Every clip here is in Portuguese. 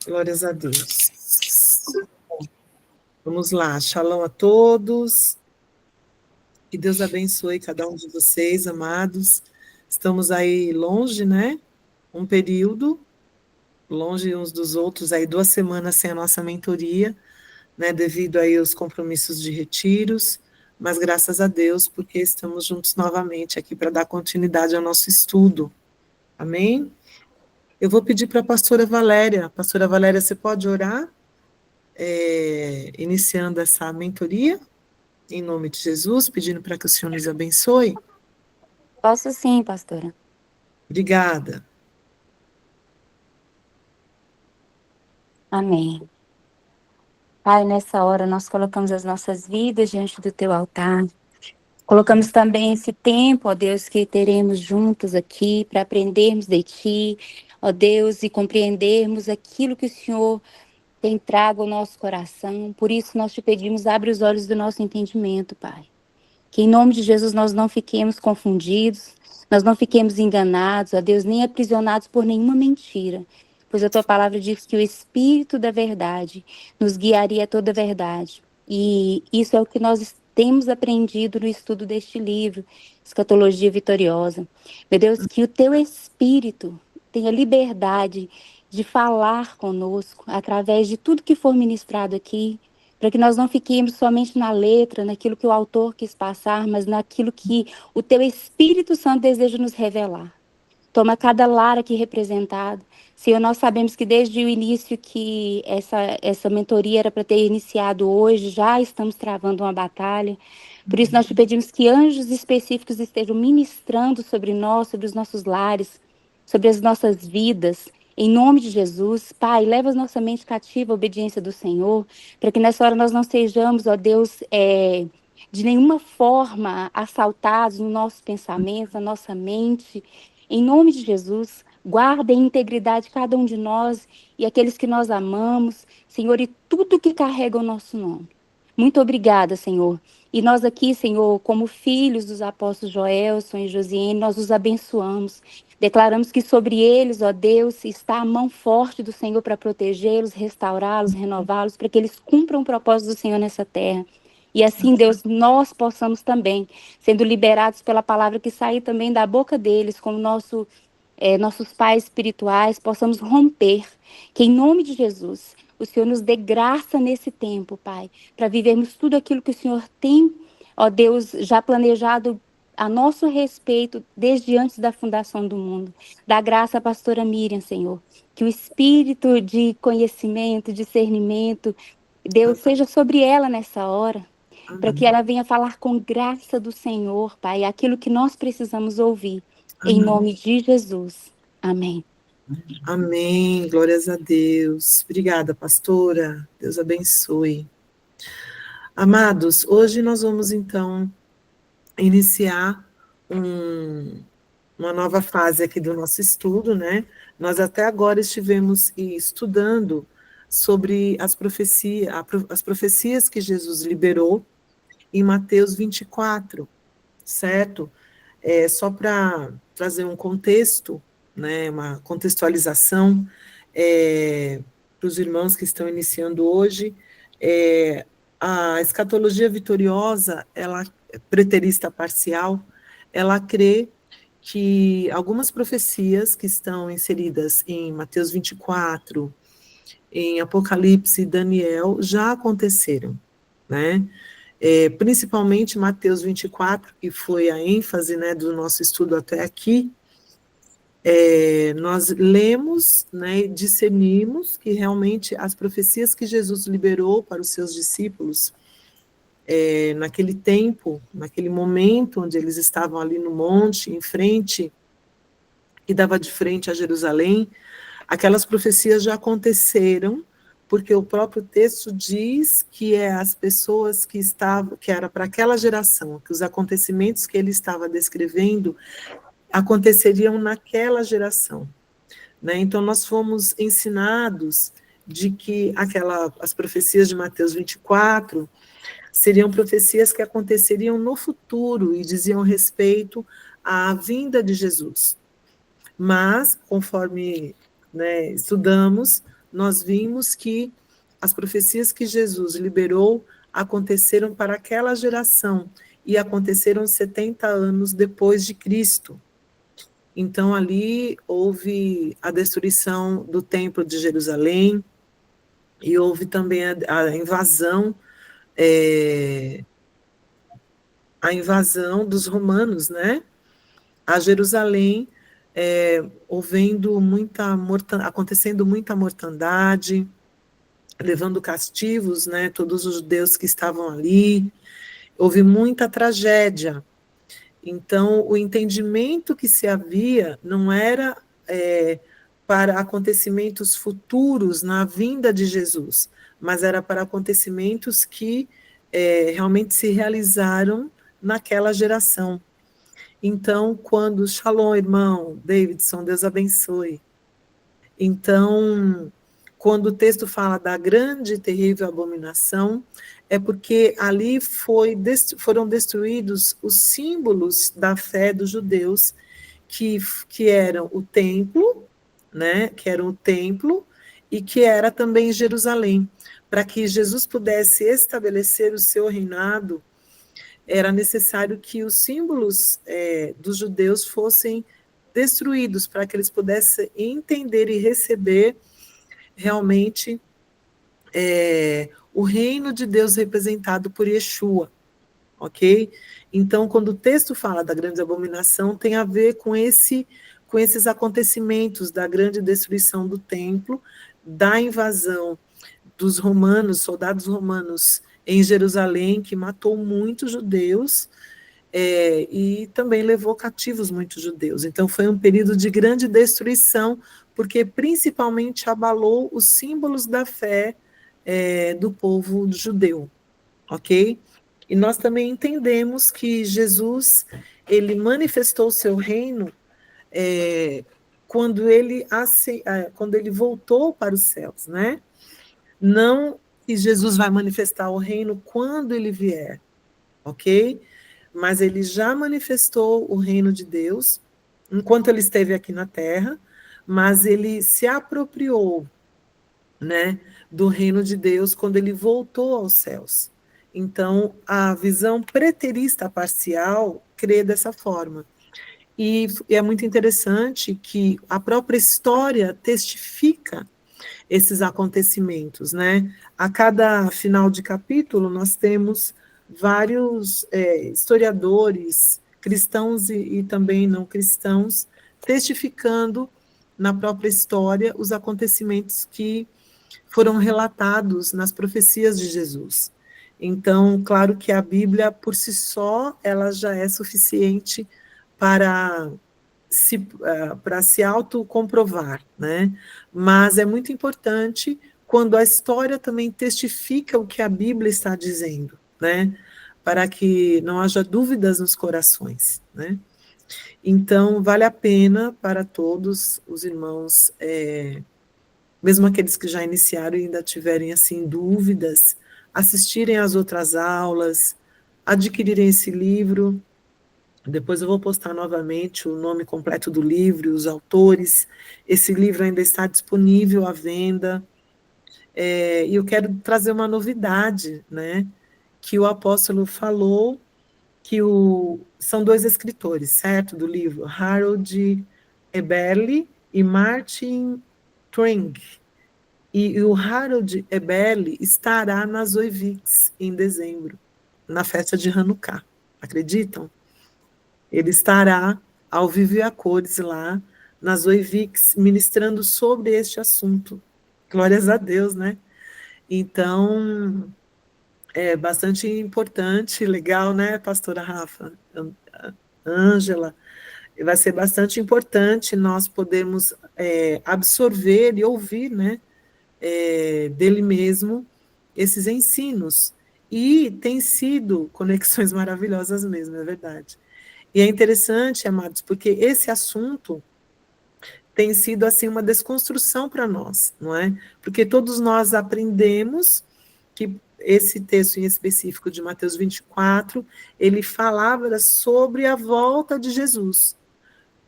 Glórias a Deus. Vamos lá, shalom a todos. Que Deus abençoe cada um de vocês, amados. Estamos aí longe, né? Um período, longe uns dos outros, aí 2 semanas sem a nossa mentoria, né? Devido aí aos compromissos de retiros, mas graças a Deus, porque estamos juntos novamente aqui para dar continuidade ao nosso estudo. Amém? Eu vou pedir para a pastora Valéria. Pastora Valéria, você pode orar? Iniciando essa mentoria, em nome de Jesus, pedindo para que o Senhor nos abençoe. Posso sim, pastora. Obrigada. Amém. Pai, nessa hora nós colocamos as nossas vidas diante do teu altar. Colocamos também esse tempo, ó Deus, que teremos juntos aqui para aprendermos de ti, ó Deus, e compreendermos aquilo que o Senhor tem trago ao nosso coração. Por isso nós te pedimos, abre os olhos do nosso entendimento, Pai. Que em nome de Jesus nós não fiquemos confundidos, nós não fiquemos enganados, ó Deus, nem aprisionados por nenhuma mentira. Pois a tua palavra diz que o Espírito da verdade nos guiaria a toda a verdade. E isso é o que nós temos aprendido no estudo deste livro, Escatologia Vitoriosa. Meu Deus, que o teu Espírito tenha liberdade de falar conosco através de tudo que for ministrado aqui, para que nós não fiquemos somente na letra, naquilo que o autor quis passar, mas naquilo que o teu Espírito Santo deseja nos revelar. Toma cada lar aqui representado. Senhor, nós sabemos que desde o início que essa mentoria era para ter iniciado hoje, já estamos travando uma batalha. Por isso nós te pedimos que anjos específicos estejam ministrando sobre nós, sobre os nossos lares, sobre as nossas vidas. Em nome de Jesus, Pai, leva a nossa mente cativa à obediência do Senhor, para que nessa hora nós não sejamos, ó Deus, de nenhuma forma assaltados no nosso pensamento, na nossa mente. Em nome de Jesus, guarda em integridade cada um de nós e aqueles que nós amamos, Senhor, e tudo que carrega o nosso nome. Muito obrigada, Senhor. E nós aqui, Senhor, como filhos dos apóstolos Joelson e Josiane, nós os abençoamos. Declaramos que sobre eles, ó Deus, está a mão forte do Senhor para protegê-los, restaurá-los, renová-los, para que eles cumpram o propósito do Senhor nessa terra. E assim, Deus, nós possamos também, sendo liberados pela palavra que sair também da boca deles, como nossos pais espirituais, possamos romper. Que em nome de Jesus, o Senhor nos dê graça nesse tempo, Pai, para vivermos tudo aquilo que o Senhor tem, ó Deus, já planejado a nosso respeito desde antes da fundação do mundo. Dá graça à pastora Miriam, Senhor, que o espírito de conhecimento, discernimento, Deus, seja sobre ela nessa hora, para que Amém. ela venha falar com graça do Senhor, Pai, aquilo que nós precisamos ouvir. Em Amém. nome de Jesus. Amém. Amém. Glórias a Deus. Obrigada, pastora. Deus abençoe. Amados, hoje nós vamos então iniciar uma nova fase aqui do nosso estudo, né? Nós até agora estivemos estudando sobre as profecias que Jesus liberou em Mateus 24, certo? Só para trazer um contexto, né, uma contextualização para os irmãos que estão iniciando hoje, a escatologia vitoriosa, ela preterista parcial, ela crê que algumas profecias que estão inseridas em Mateus 24, em Apocalipse e Daniel, já aconteceram, né? Principalmente Mateus 24, que foi a ênfase, né, do nosso estudo até aqui, nós lemos, né, e discernimos que realmente as profecias que Jesus liberou para os seus discípulos, naquele tempo, naquele momento onde eles estavam ali no monte, em frente, que dava de frente a Jerusalém, aquelas profecias já aconteceram, porque o próprio texto diz que as pessoas que estavam, que era para aquela geração, que os acontecimentos que ele estava descrevendo aconteceriam naquela geração, né? Então nós fomos ensinados de que as profecias de Mateus 24 seriam profecias que aconteceriam no futuro e diziam respeito à vinda de Jesus. Mas, conforme, né, estudamos, nós vimos que as profecias que Jesus liberou aconteceram para aquela geração e aconteceram 70 anos depois de Cristo. Então, ali houve a destruição do Templo de Jerusalém e houve também a invasão dos romanos, né, a Jerusalém, acontecendo muita mortandade, levando cativos, né, todos os judeus que estavam ali, houve muita tragédia. Então, o entendimento que se havia não era para acontecimentos futuros na vinda de Jesus, mas era para acontecimentos que realmente se realizaram naquela geração. Então, quando Shalom, irmão Davidson, Deus abençoe. Então, quando o texto fala da grande e terrível abominação, é porque ali foram destruídos os símbolos da fé dos judeus, que eram o templo, né, que era o templo, e que era também Jerusalém. Para que Jesus pudesse estabelecer o seu reinado, era necessário que os símbolos dos judeus fossem destruídos, para que eles pudessem entender e receber realmente o reino de Deus representado por Yeshua, ok? Então, quando o texto fala da grande abominação, tem a ver com esses acontecimentos da grande destruição do templo, da invasão dos romanos, soldados romanos em Jerusalém, que matou muitos judeus, e também levou cativos muitos judeus. Então, foi um período de grande destruição, porque principalmente abalou os símbolos da fé do povo judeu, ok? E nós também entendemos que Jesus, ele manifestou o seu reino quando ele voltou para os céus, né? Não que Jesus vai manifestar o reino quando ele vier, ok? Mas ele já manifestou o reino de Deus enquanto ele esteve aqui na terra, mas ele se apropriou, né, do reino de Deus quando ele voltou aos céus. Então, a visão preterista parcial crê dessa forma. E é muito interessante que a própria história testifica esses acontecimentos, né? A cada final de capítulo, nós temos vários historiadores, cristãos e também não cristãos, testificando na própria história os acontecimentos que foram relatados nas profecias de Jesus. Então, claro que a Bíblia, por si só, ela já é suficiente para se autocomprovar, né? Mas é muito importante quando a história também testifica o que a Bíblia está dizendo, né? Para que não haja dúvidas nos corações, né? Então, vale a pena para todos os irmãos, mesmo aqueles que já iniciaram e ainda tiverem, assim, dúvidas, assistirem às outras aulas, adquirirem esse livro. Depois eu vou postar novamente o nome completo do livro, os autores. Esse livro ainda está disponível à venda. E eu quero trazer uma novidade, né? Que o apóstolo falou que são dois escritores, certo? Do livro, Harold Eberle e Martin Twing. E o Harold Eberle estará nas Oivix em dezembro, na festa de Hanukkah. Acreditam? Ele estará ao vivo e a cores lá nas Oivix, ministrando sobre este assunto. Glórias a Deus, né? Então, é bastante importante, legal, né, pastora Rafa? Ângela, vai ser bastante importante nós podermos absorver e ouvir, né, dele mesmo, esses ensinos. E tem sido conexões maravilhosas mesmo, é verdade. E é interessante, amados, porque esse assunto tem sido assim uma desconstrução para nós, não é? Porque todos nós aprendemos que esse texto em específico de Mateus 24, ele falava sobre a volta de Jesus,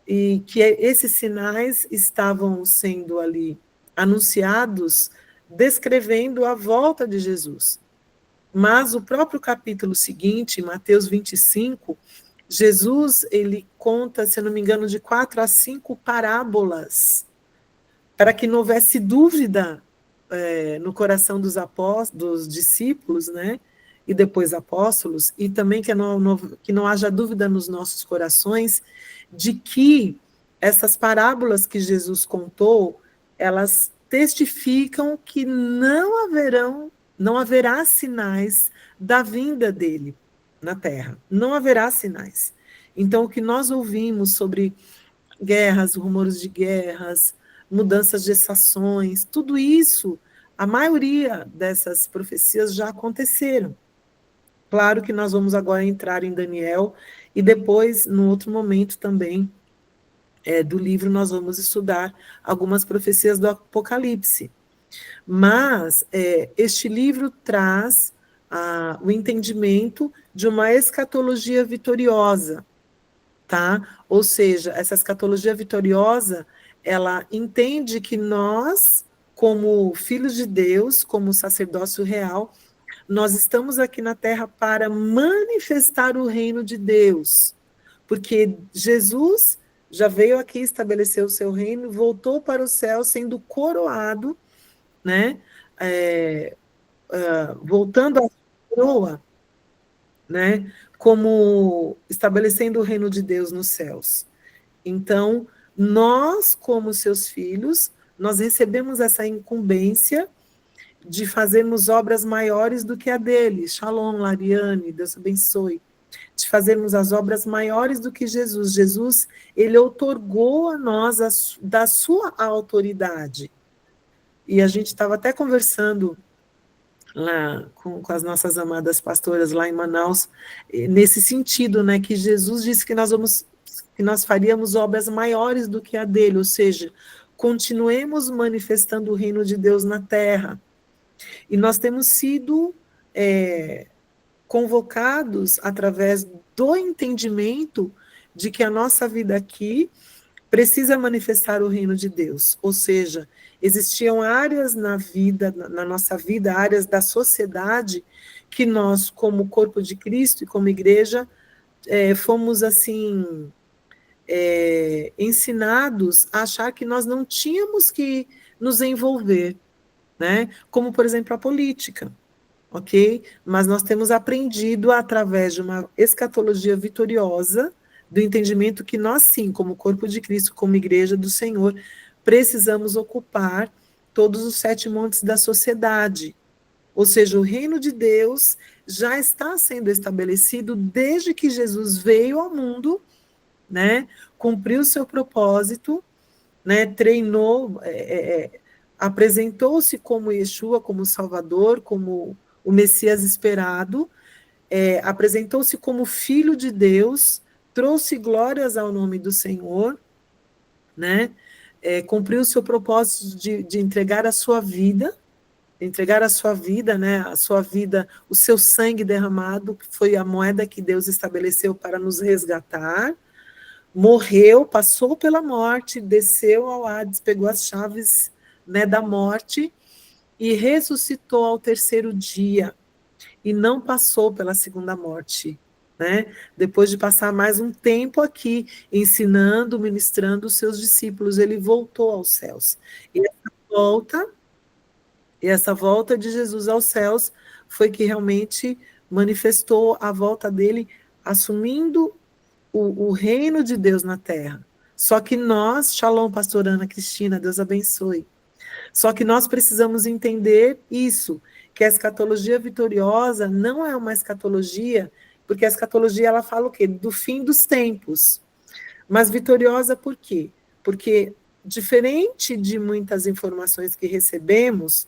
e que esses sinais estavam sendo ali anunciados descrevendo a volta de Jesus. Mas o próprio capítulo seguinte, Mateus 25, Jesus, ele conta, se eu não me engano, de 4 a 5 parábolas, para que não houvesse dúvida no coração dos apóstolos, dos discípulos, né? E depois apóstolos, e também que não haja dúvida nos nossos corações de que essas parábolas que Jesus contou, elas testificam que não haverá sinais da vinda dele na terra. Não haverá sinais. Então, o que nós ouvimos sobre guerras, rumores de guerras, mudanças de estações, tudo isso, a maioria dessas profecias já aconteceram. Claro que nós vamos agora entrar em Daniel e depois, no outro momento também do livro, nós vamos estudar algumas profecias do Apocalipse. Mas este livro traz o entendimento de uma escatologia vitoriosa, tá? Ou seja, essa escatologia vitoriosa, ela entende que nós, como filhos de Deus, como sacerdócio real, nós estamos aqui na Terra para manifestar o reino de Deus, porque Jesus já veio aqui estabelecer o seu reino, voltou para o céu sendo coroado, né? Voltando à coroa, né? Como estabelecendo o reino de Deus nos céus. Então, nós, como seus filhos, nós recebemos essa incumbência de fazermos obras maiores do que a dele. Shalom, Lariane, Deus abençoe. De fazermos as obras maiores do que Jesus. Jesus, ele outorgou a nós da sua autoridade. E a gente estava até conversando lá com as nossas amadas pastoras lá em Manaus, nesse sentido, né, que Jesus disse que nós faríamos obras maiores do que a dele, ou seja, continuemos manifestando o reino de Deus na terra. E nós temos sido convocados através do entendimento de que a nossa vida aqui precisa manifestar o reino de Deus, ou seja, existiam áreas na nossa vida, áreas da sociedade, que nós, como corpo de Cristo e como igreja, fomos assim ensinados a achar que nós não tínhamos que nos envolver, né? Como, por exemplo, a política, ok? Mas nós temos aprendido, através de uma escatologia vitoriosa, do entendimento que nós, sim, como corpo de Cristo, como igreja do Senhor, precisamos ocupar todos os 7 montes da sociedade. Ou seja, o reino de Deus já está sendo estabelecido desde que Jesus veio ao mundo, né? Cumpriu o seu propósito, né? Treinou, apresentou-se como Yeshua, como Salvador, como o Messias esperado, apresentou-se como Filho de Deus, trouxe glórias ao nome do Senhor, né? Cumpriu o seu propósito de entregar a sua vida, né? A sua vida, o seu sangue derramado, que foi a moeda que Deus estabeleceu para nos resgatar, morreu, passou pela morte, desceu ao Hades, pegou as chaves, né, da morte e ressuscitou ao 3º dia, e não passou pela segunda morte, né? Depois de passar mais um tempo aqui, ensinando, ministrando os seus discípulos, ele voltou aos céus. E essa volta de Jesus aos céus foi que realmente manifestou a volta dele, assumindo o reino de Deus na terra. Só que nós, Shalom, pastor Ana Cristina, Deus abençoe. Só que nós precisamos entender isso, que a escatologia vitoriosa não é uma escatologia, porque a escatologia ela fala o quê? Do fim dos tempos. Mas vitoriosa por quê? Porque, diferente de muitas informações que recebemos,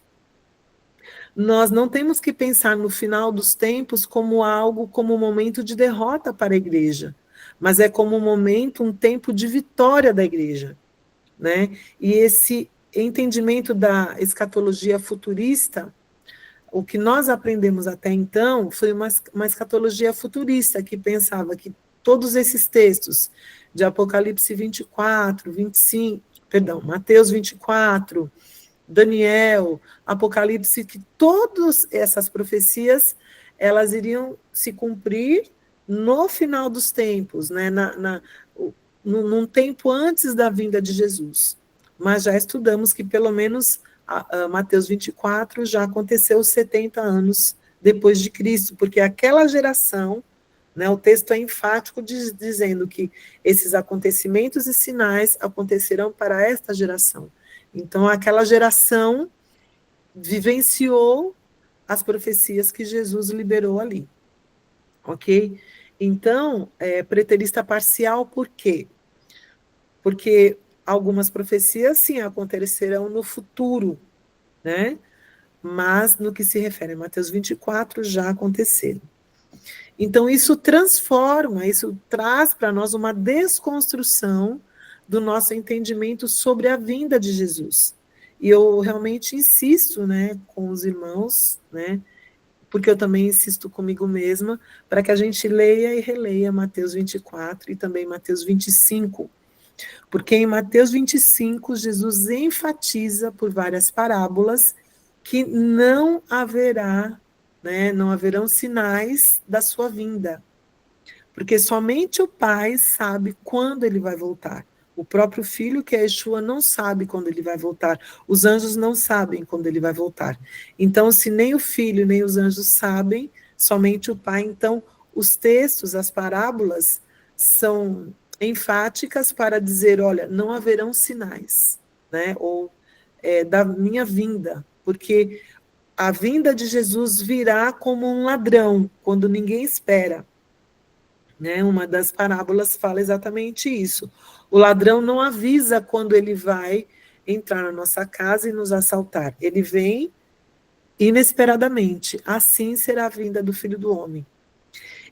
nós não temos que pensar no final dos tempos como algo, como um momento de derrota para a igreja, mas é como um momento, um tempo de vitória da igreja, né? E esse entendimento da escatologia futurista, o que nós aprendemos até então foi uma escatologia futurista, que pensava que todos esses textos de Apocalipse 24, 25, perdão, Mateus 24, Daniel, Apocalipse, que todas essas profecias elas iriam se cumprir no final dos tempos, né? Num tempo antes da vinda de Jesus. Mas já estudamos que pelo menos Mateus 24 já aconteceu 70 anos depois de Cristo, porque aquela geração, né, o texto é enfático dizendo que esses acontecimentos e sinais acontecerão para esta geração. Então, aquela geração vivenciou as profecias que Jesus liberou ali, ok? Então, preterista parcial, por quê? Porque algumas profecias, sim, acontecerão no futuro, né? Mas, no que se refere a Mateus 24, já aconteceram. Então, isso transforma, isso traz para nós uma desconstrução do nosso entendimento sobre a vinda de Jesus. E eu realmente insisto, né, com os irmãos, né, porque eu também insisto comigo mesma, para que a gente leia e releia Mateus 24 e também Mateus 25, porque em Mateus 25, Jesus enfatiza por várias parábolas que não haverá, né, não haverão sinais da sua vinda, porque somente o Pai sabe quando ele vai voltar. O próprio Filho, que é Yeshua, não sabe quando ele vai voltar. Os anjos não sabem quando ele vai voltar. Então, se nem o Filho nem os anjos sabem, somente o Pai. Então, os textos, as parábolas, são enfáticas para dizer, olha, não haverão sinais, né? Ou da minha vinda, porque a vinda de Jesus virá como um ladrão, quando ninguém espera. Né? Uma das parábolas fala exatamente isso. O ladrão não avisa quando ele vai entrar na nossa casa e nos assaltar. Ele vem inesperadamente. Assim será a vinda do Filho do Homem.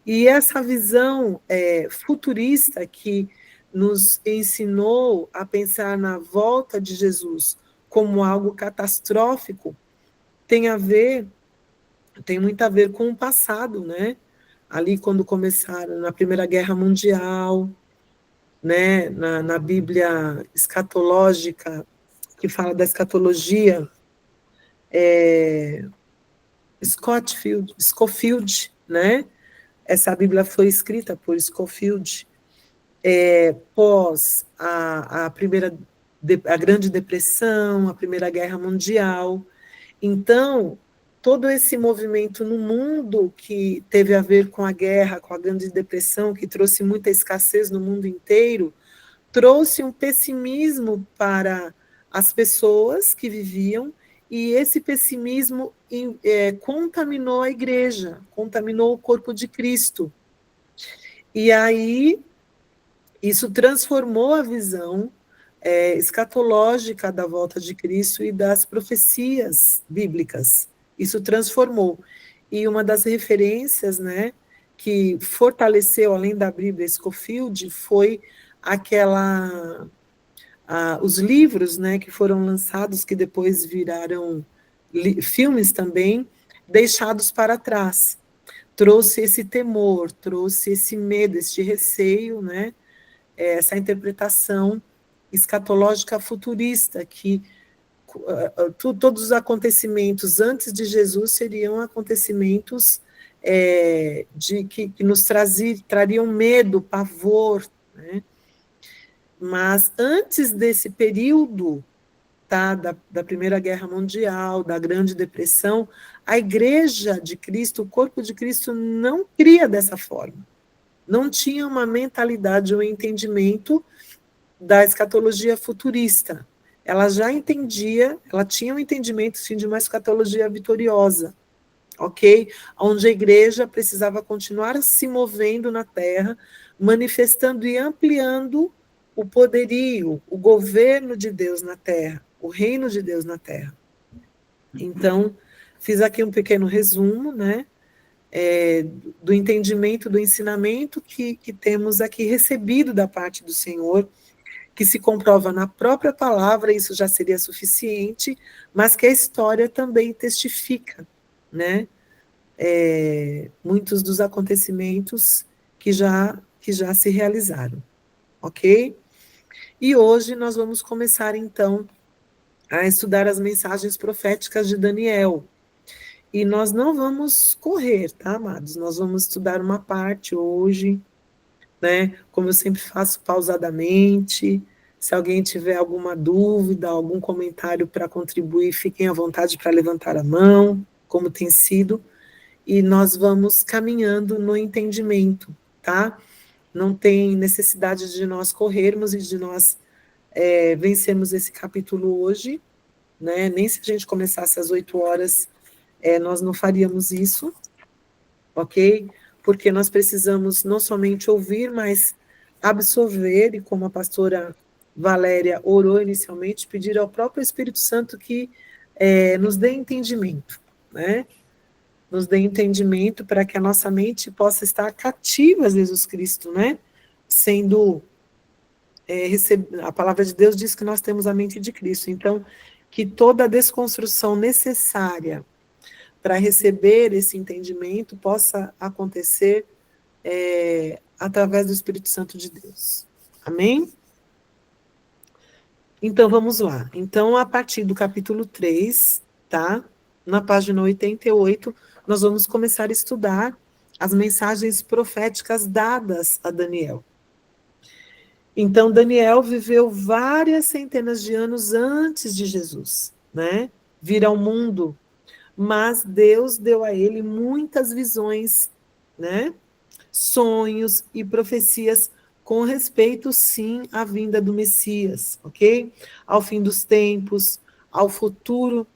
E essa visão futurista que nos ensinou a pensar na volta de Jesus como algo catastrófico tem muito a ver com o passado, né? Ali quando começaram na Primeira Guerra Mundial, né, na Bíblia escatológica, que fala da escatologia, Scofield, né? Essa Bíblia foi escrita por Scofield pós a Grande Depressão, a Primeira Guerra Mundial. Então, todo esse movimento no mundo que teve a ver com a guerra, com a Grande Depressão, que trouxe muita escassez no mundo inteiro, trouxe um pessimismo para as pessoas que viviam, e esse pessimismo contaminou a igreja, contaminou o corpo de Cristo. E aí, isso transformou a visão escatológica da volta de Cristo e das profecias bíblicas. Isso transformou. E uma das referências, né, que fortaleceu, além da Bíblia Scofield, foi os livros, né, que foram lançados, que depois viraram filmes também, deixados para trás. Trouxe esse temor, trouxe esse medo, esse receio, né, essa interpretação escatológica futurista, que todos os acontecimentos antes de Jesus seriam acontecimentos que nos trariam medo, pavor, né? Mas antes desse período, tá, da Primeira Guerra Mundial, da Grande Depressão, a Igreja de Cristo, o corpo de Cristo, não cria dessa forma. Não tinha uma mentalidade ou entendimento da escatologia futurista. Ela já entendia, ela tinha um entendimento, sim, de uma escatologia vitoriosa, ok? Onde a igreja precisava continuar se movendo na terra, manifestando e ampliando o poderio, o governo de Deus na terra, o reino de Deus na terra. Então, fiz aqui um pequeno resumo, né, do entendimento, do ensinamento que temos aqui recebido da parte do Senhor, que se comprova na própria palavra, isso já seria suficiente, mas que a história também testifica, né, muitos dos acontecimentos que já se realizaram, ok? E hoje nós vamos começar, então, a estudar as mensagens proféticas de Daniel. E nós não vamos correr, tá, amados? Nós vamos estudar uma parte hoje, né? Como eu sempre faço, pausadamente. Se alguém tiver alguma dúvida, algum comentário para contribuir, fiquem à vontade para levantar a mão, como tem sido. E nós vamos caminhando no entendimento, tá? Não tem necessidade de nós corrermos e de nós vencermos esse capítulo hoje, né? Nem se a gente começasse às 8 horas, nós não faríamos isso, ok? Porque nós precisamos não somente ouvir, mas absorver, e como a pastora Valéria orou inicialmente, pedir ao próprio Espírito Santo que nos dê entendimento, né? Nos dê entendimento para que a nossa mente possa estar cativa a Jesus Cristo, né? Sendo a palavra de Deus diz que nós temos a mente de Cristo, então que toda a desconstrução necessária para receber esse entendimento possa acontecer através do Espírito Santo de Deus. Amém? Então, vamos lá. Então, a partir do capítulo 3, tá? Na página 88, nós vamos começar a estudar as mensagens proféticas dadas a Daniel. Então, Daniel viveu várias centenas de anos antes de Jesus, né? Vir ao mundo, mas Deus deu a ele muitas visões, né? Sonhos e profecias com respeito, sim, à vinda do Messias, ok? Ao fim dos tempos, ao futuro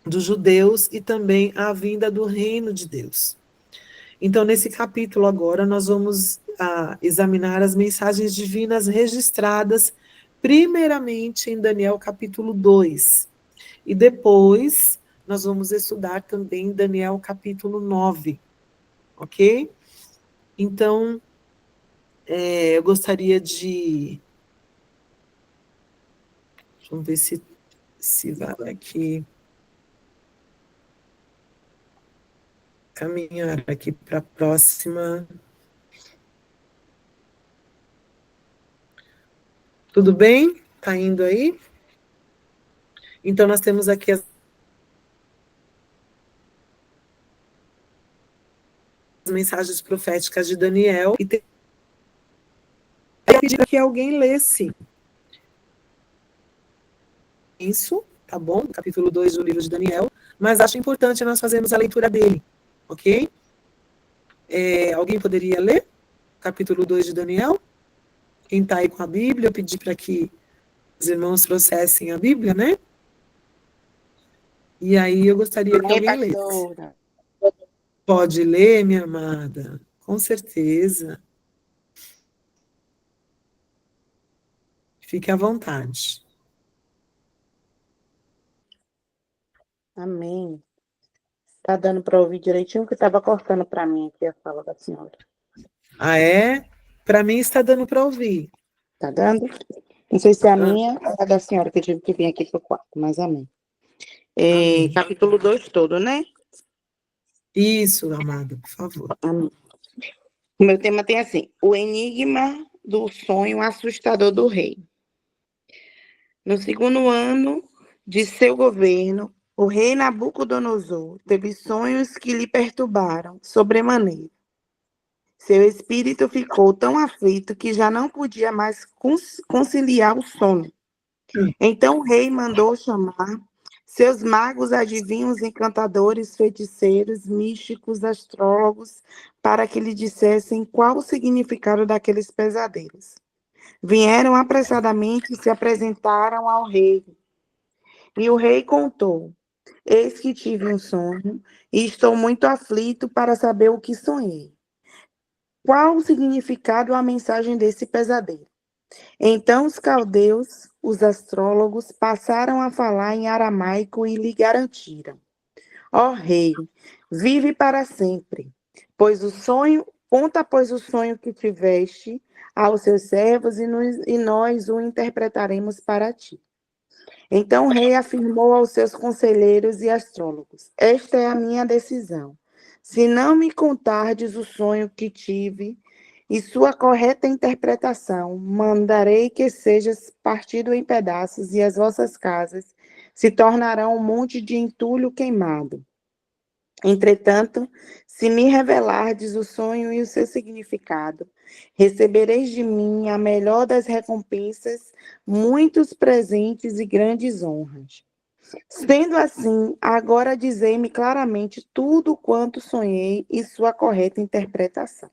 dos judeus e também à vinda do reino de Deus. Então, nesse capítulo agora, nós vamos examinar as mensagens divinas registradas, primeiramente em Daniel capítulo 2. E depois, nós vamos estudar também Daniel capítulo 9, ok? Então, eu gostaria de... Vamos ver se vai aqui... caminhar aqui para a próxima. Tudo bem? Está indo aí? Então, nós temos aqui as mensagens proféticas de Daniel, e eu pedi que alguém lesse isso, tá bom? Capítulo 2 do livro de Daniel, mas acho importante nós fazermos a leitura dele, ok? Alguém poderia ler? Capítulo 2 de Daniel? Quem está aí com a Bíblia, eu pedi para que os irmãos trouxessem a Bíblia, né? E aí eu gostaria que alguém lesse. Pode ler, minha amada? Com certeza. Fique à vontade. Amém. Tá dando para ouvir direitinho, que estava cortando para mim aqui a fala da senhora. Ah, é? Para mim está dando para ouvir. Tá dando? Não sei se é a minha ou a da senhora, que eu tive que vir aqui pro quarto, mas amém. Amém. Capítulo 2 todo, né? Isso, amada, por favor. Amém. O meu tema tem assim: o enigma do sonho assustador do rei. No segundo ano de seu governo, o rei Nabucodonosor teve sonhos que lhe perturbaram sobremaneira. Seu espírito ficou tão aflito que já não podia mais conciliar o sono. Então o rei mandou chamar seus magos, adivinhos, encantadores, feiticeiros, místicos, astrólogos, para que lhe dissessem qual o significado daqueles pesadelos. Vieram apressadamente e se apresentaram ao rei. E o rei contou: eis que tive um sonho e estou muito aflito para saber o que sonhei. Qual o significado ou a mensagem desse pesadelo? Então os caldeus, os astrólogos, passaram a falar em aramaico e lhe garantiram: ó rei, vive para sempre, pois o sonho que tiveste aos seus servos e nós o interpretaremos para ti. Então o rei afirmou aos seus conselheiros e astrólogos: esta é a minha decisão. Se não me contardes o sonho que tive e sua correta interpretação, mandarei que sejas partido em pedaços e as vossas casas se tornarão um monte de entulho queimado. Entretanto, se me revelardes o sonho e o seu significado, recebereis de mim a melhor das recompensas, muitos presentes e grandes honras. Sendo assim, agora dizei-me claramente tudo quanto sonhei e sua correta interpretação.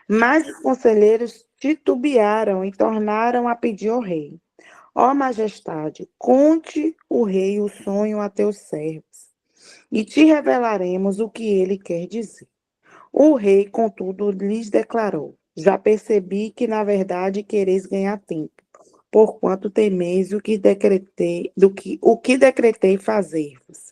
Mas os conselheiros titubearam e tornaram a pedir ao rei: Ó majestade, conte o rei o sonho a teus servos, e te revelaremos o que ele quer dizer. O rei, contudo, lhes declarou: Já percebi que, na verdade, quereis ganhar tempo, porquanto temeis o que decretei fazer-vos.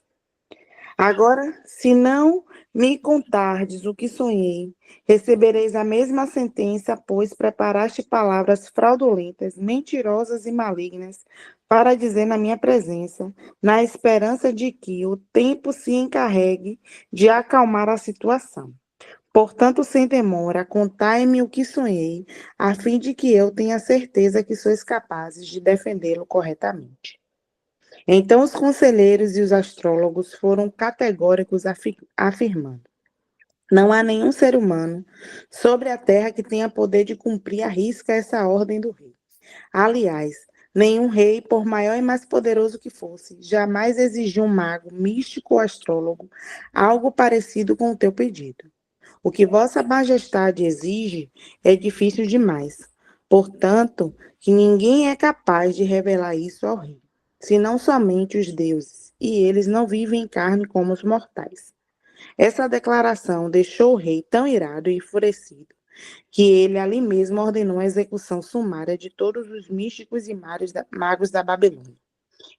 Agora, se não me contardes o que sonhei, recebereis a mesma sentença, pois preparaste palavras fraudulentas, mentirosas e malignas para dizer na minha presença, na esperança de que o tempo se encarregue de acalmar a situação. Portanto, sem demora, contai-me o que sonhei, a fim de que eu tenha certeza que sois capazes de defendê-lo corretamente. Então os conselheiros e os astrólogos foram categóricos afirmando: não há nenhum ser humano sobre a terra que tenha poder de cumprir à risca essa ordem do rei. Aliás, nenhum rei, por maior e mais poderoso que fosse, jamais exigiu um mago, místico ou astrólogo algo parecido com o teu pedido. O que Vossa Majestade exige é difícil demais. Portanto, que ninguém é capaz de revelar isso ao rei, senão somente os deuses, e eles não vivem em carne como os mortais. Essa declaração deixou o rei tão irado e enfurecido que ele ali mesmo ordenou a execução sumária de todos os místicos e magos da Babilônia.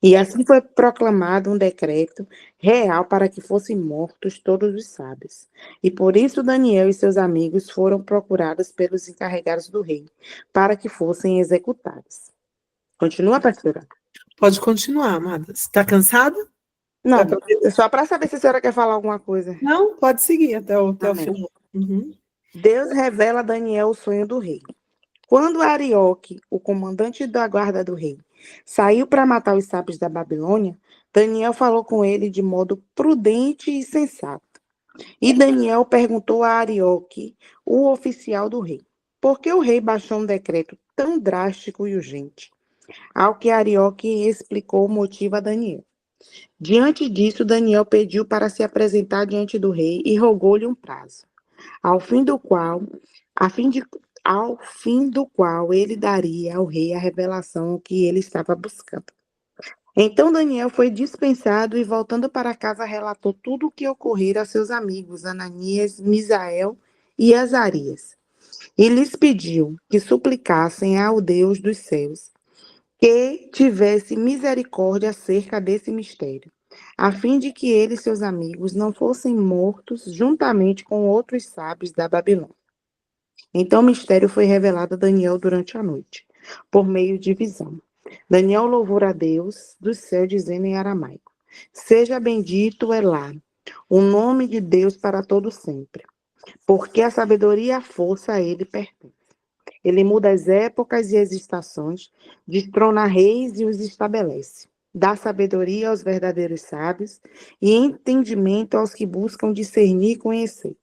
E assim foi proclamado um decreto real para que fossem mortos todos os sábios. E por isso Daniel e seus amigos foram procurados pelos encarregados do rei, para que fossem executados. Continua, pastora? Pode continuar, amada. Está cansada? Não, Vai só para saber se a senhora quer falar alguma coisa. Não, pode seguir até o Amém. final. Uhum. Deus revela a Daniel o sonho do rei. Quando Arioque, o comandante da guarda do rei, saiu para matar os sábios da Babilônia, Daniel falou com ele de modo prudente e sensato. E Daniel perguntou a Arioque, o oficial do rei, por que o rei baixou um decreto tão drástico e urgente? Ao que Arioque explicou o motivo a Daniel. Diante disso, Daniel pediu para se apresentar diante do rei e rogou-lhe um prazo, ao fim do qual, ele daria ao rei a revelação que ele estava buscando. Então Daniel foi dispensado e, voltando para casa, relatou tudo o que ocorrera a seus amigos Ananias, Misael e Azarias. E lhes pediu que suplicassem ao Deus dos céus que tivesse misericórdia acerca desse mistério, a fim de que ele e seus amigos não fossem mortos juntamente com outros sábios da Babilônia. Então o mistério foi revelado a Daniel durante a noite, por meio de visão. Daniel louvou a Deus do céu, dizendo em aramaico: Seja bendito Elá, o nome de Deus para todo sempre, porque a sabedoria e a força a ele pertencem. Ele muda as épocas e as estações, destrona reis e os estabelece. Dá sabedoria aos verdadeiros sábios e entendimento aos que buscam discernir e conhecer.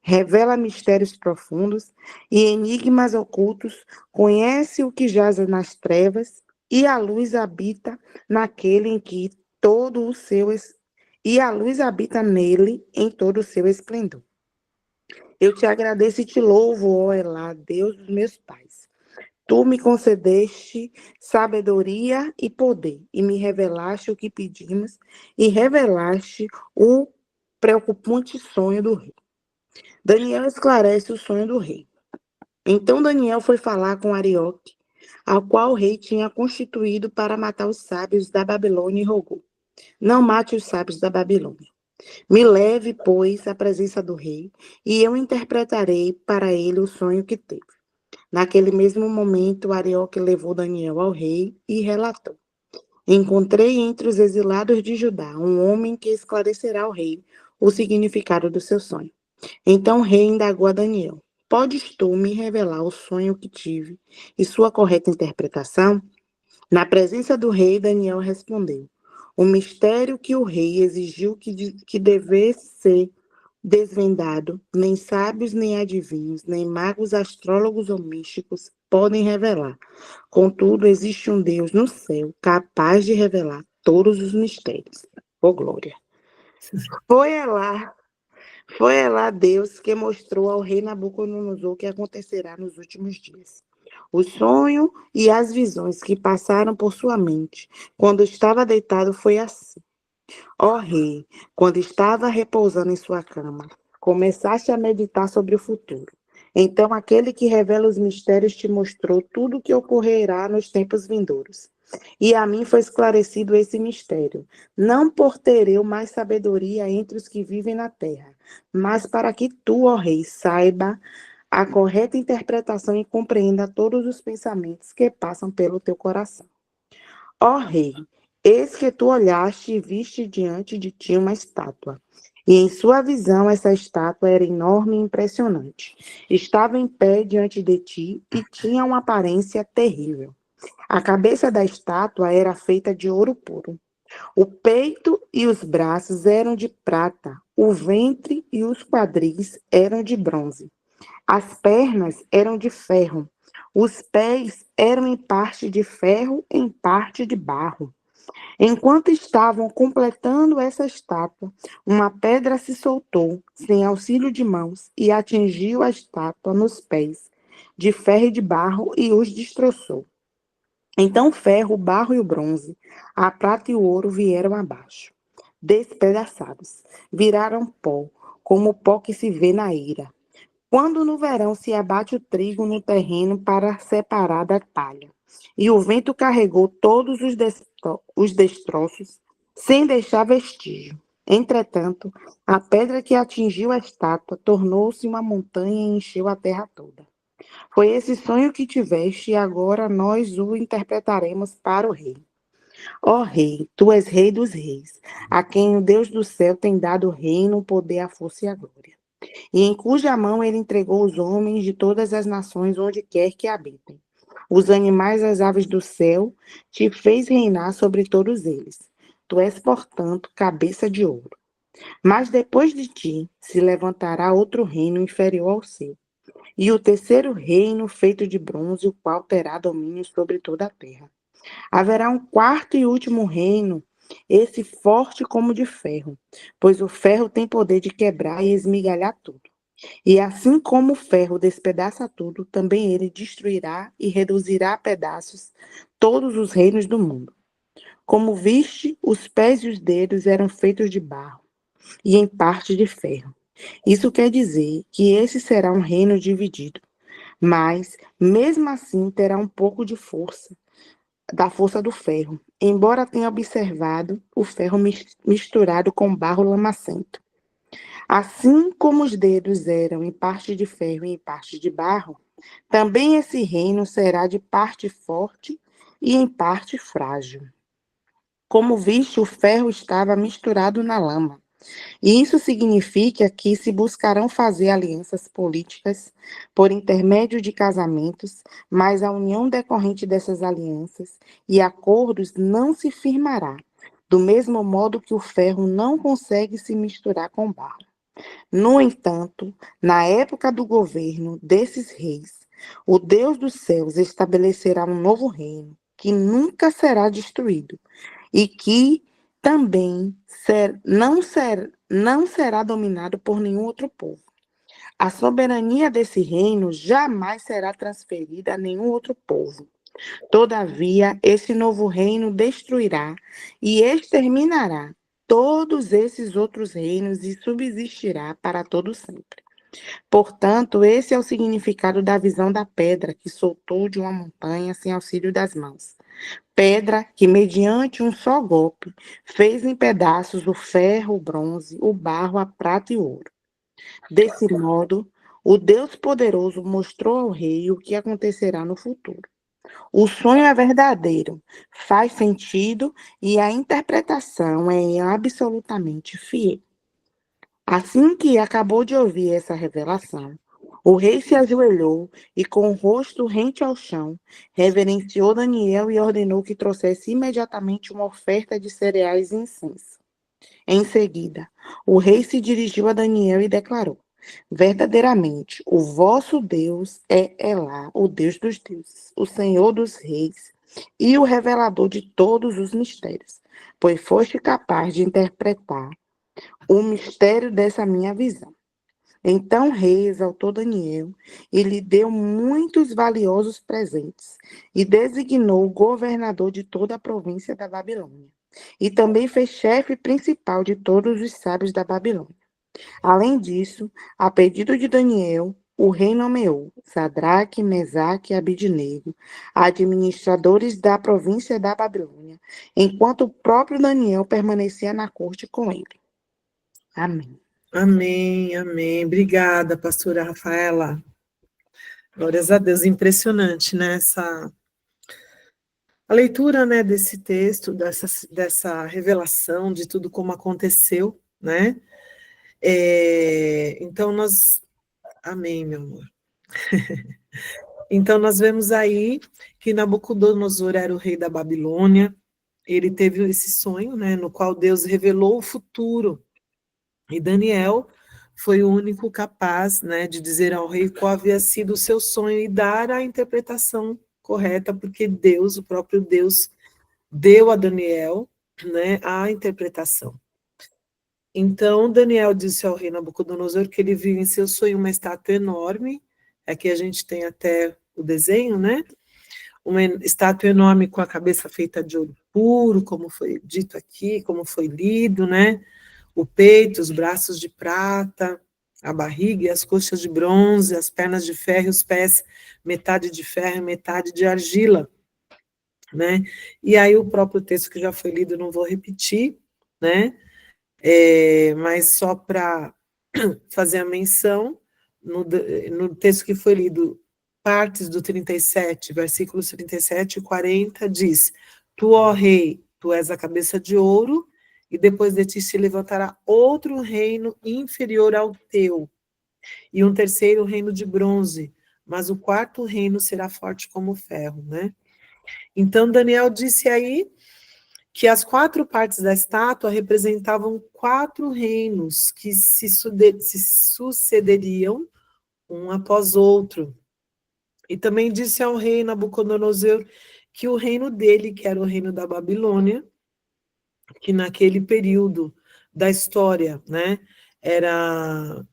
Revela mistérios profundos e enigmas ocultos, conhece o que jaz nas trevas, e a luz habita naquele em que todo o seu e a luz habita nele em todo o seu esplendor. Eu te agradeço e te louvo, ó Elá, Deus dos meus pais. Tu me concedeste sabedoria e poder, e me revelaste o que pedimos, e revelaste o preocupante sonho do rei. Daniel esclarece o sonho do rei. Então Daniel foi falar com Arioque, ao qual o rei tinha constituído para matar os sábios da Babilônia, e rogou: Não mate os sábios da Babilônia. Me leve, pois, à presença do rei, e eu interpretarei para ele o sonho que teve. Naquele mesmo momento, Arioque levou Daniel ao rei e relatou: Encontrei entre os exilados de Judá um homem que esclarecerá ao rei o significado do seu sonho. Então o rei indagou a Daniel: Podes tu me revelar o sonho que tive e sua correta interpretação? Na presença do rei, Daniel respondeu: O mistério que o rei exigiu que devesse ser desvendado, nem sábios, nem adivinhos, nem magos, astrólogos ou místicos podem revelar. Contudo, existe um Deus no céu capaz de revelar todos os mistérios. Oh, glória! Foi lá, foi lá Deus que mostrou ao rei Nabucodonosor o que acontecerá nos últimos dias. O sonho e as visões que passaram por sua mente quando estava deitado foi assim. Ó rei, quando estava repousando em sua cama, começaste a meditar sobre o futuro. Então aquele que revela os mistérios te mostrou tudo o que ocorrerá nos tempos vindouros. E a mim foi esclarecido esse mistério, não por ter eu mais sabedoria entre os que vivem na terra, mas para que tu, ó rei, saiba a correta interpretação e compreenda todos os pensamentos que passam pelo teu coração. Ó rei, eis que tu olhaste e viste diante de ti uma estátua. E em sua visão essa estátua era enorme e impressionante. Estava em pé diante de ti e tinha uma aparência terrível. A cabeça da estátua era feita de ouro puro. O peito e os braços eram de prata. O ventre e os quadris eram de bronze. As pernas eram de ferro. Os pés eram em parte de ferro, em parte de barro. Enquanto estavam completando essa estátua, uma pedra se soltou, sem auxílio de mãos, e atingiu a estátua nos pés, de ferro e de barro, e os destroçou. Então o ferro, o barro e o bronze, a prata e o ouro vieram abaixo, despedaçados, viraram pó, como o pó que se vê na ira. Quando no verão se abate o trigo no terreno para separar da palha, e o vento carregou todos os destroços, sem deixar vestígio. Entretanto, a pedra que atingiu a estátua tornou-se uma montanha e encheu a terra toda. Foi esse sonho que tiveste, e agora nós o interpretaremos para o rei. Ó rei, tu és rei dos reis, a quem o Deus do céu tem dado o reino, o poder, a força e a glória, e em cuja mão ele entregou os homens de todas as nações onde quer que habitem. Os animais e as aves do céu te fez reinar sobre todos eles. Tu és, portanto, cabeça de ouro. Mas depois de ti se levantará outro reino inferior ao seu, e o terceiro reino feito de bronze, o qual terá domínio sobre toda a terra. Haverá um quarto e último reino, esse forte como de ferro, pois o ferro tem poder de quebrar e esmigalhar tudo. E assim como o ferro despedaça tudo, também ele destruirá e reduzirá a pedaços todos os reinos do mundo. Como viste, os pés e os dedos eram feitos de barro, e em parte de ferro. Isso quer dizer que esse será um reino dividido, mas, mesmo assim, terá um pouco de força, da força do ferro, embora tenha observado o ferro misturado com barro lamacento. Assim como os dedos eram em parte de ferro e em parte de barro, também esse reino será de parte forte e em parte frágil. Como viste, o ferro estava misturado na lama. E isso significa que se buscarão fazer alianças políticas por intermédio de casamentos, mas a união decorrente dessas alianças e acordos não se firmará, do mesmo modo que o ferro não consegue se misturar com barro. No entanto, na época do governo desses reis, o Deus dos céus estabelecerá um novo reino, que nunca será destruído, e que também não será dominado por nenhum outro povo. A soberania desse reino jamais será transferida a nenhum outro povo. Todavia, esse novo reino destruirá e exterminará todos esses outros reinos e subsistirá para todo sempre. Portanto, esse é o significado da visão da pedra que soltou de uma montanha sem auxílio das mãos. Pedra que, mediante um só golpe, fez em pedaços o ferro, o bronze, o barro, a prata e o ouro. Desse modo, o Deus poderoso mostrou ao rei o que acontecerá no futuro. O sonho é verdadeiro, faz sentido e a interpretação é absolutamente fiel. Assim que acabou de ouvir essa revelação, O rei se ajoelhou e, com o rosto rente ao chão, reverenciou Daniel e ordenou que trouxesse imediatamente uma oferta de cereais e incenso. Em seguida, o rei se dirigiu a Daniel e declarou: verdadeiramente, o vosso Deus é Elá, o Deus dos deuses, o Senhor dos reis e o revelador de todos os mistérios, pois foste capaz de interpretar o mistério dessa minha visão. Então o rei exaltou Daniel e lhe deu muitos valiosos presentes e designou o governador de toda a província da Babilônia. E também fez chefe principal de todos os sábios da Babilônia. Além disso, a pedido de Daniel, o rei nomeou Sadraque, Mesaque e Abidnego, administradores da província da Babilônia, enquanto o próprio Daniel permanecia na corte com ele. Amém. Amém, amém. Obrigada, pastora Rafaela. Glórias a Deus, impressionante, né? A leitura, né, desse texto, dessa revelação de tudo como aconteceu, né? Então, amém, meu amor. Então, nós vemos aí que Nabucodonosor era o rei da Babilônia, ele teve esse sonho, né, no qual Deus revelou o futuro, e Daniel foi o único capaz, né, de dizer ao rei qual havia sido o seu sonho e dar a interpretação correta, porque Deus, o próprio Deus, deu a Daniel, né, a interpretação. Então, Daniel disse ao rei Nabucodonosor que ele viu em seu sonho uma estátua enorme, aqui a gente tem até o desenho, né? Uma estátua enorme com a cabeça feita de ouro puro, como foi dito aqui, como foi lido, né? O peito, os braços de prata, a barriga e as coxas de bronze, as pernas de ferro e os pés, metade de ferro e metade de argila, né? E aí o próprio texto que já foi lido, não vou repetir, né? Mas só para fazer a menção, no texto que foi lido, partes do 37, versículos 37 e 40, diz: Tu, ó rei, tu és a cabeça de ouro, e depois de ti se levantará outro reino inferior ao teu, e um terceiro reino de bronze, mas o quarto reino será forte como ferro, né? Então, Daniel disse aí que as 4 partes da estátua representavam 4 reinos que se sucederiam um após outro. E também disse ao rei Nabucodonosor que o reino dele, que era o reino da Babilônia, que naquele período da história, né, era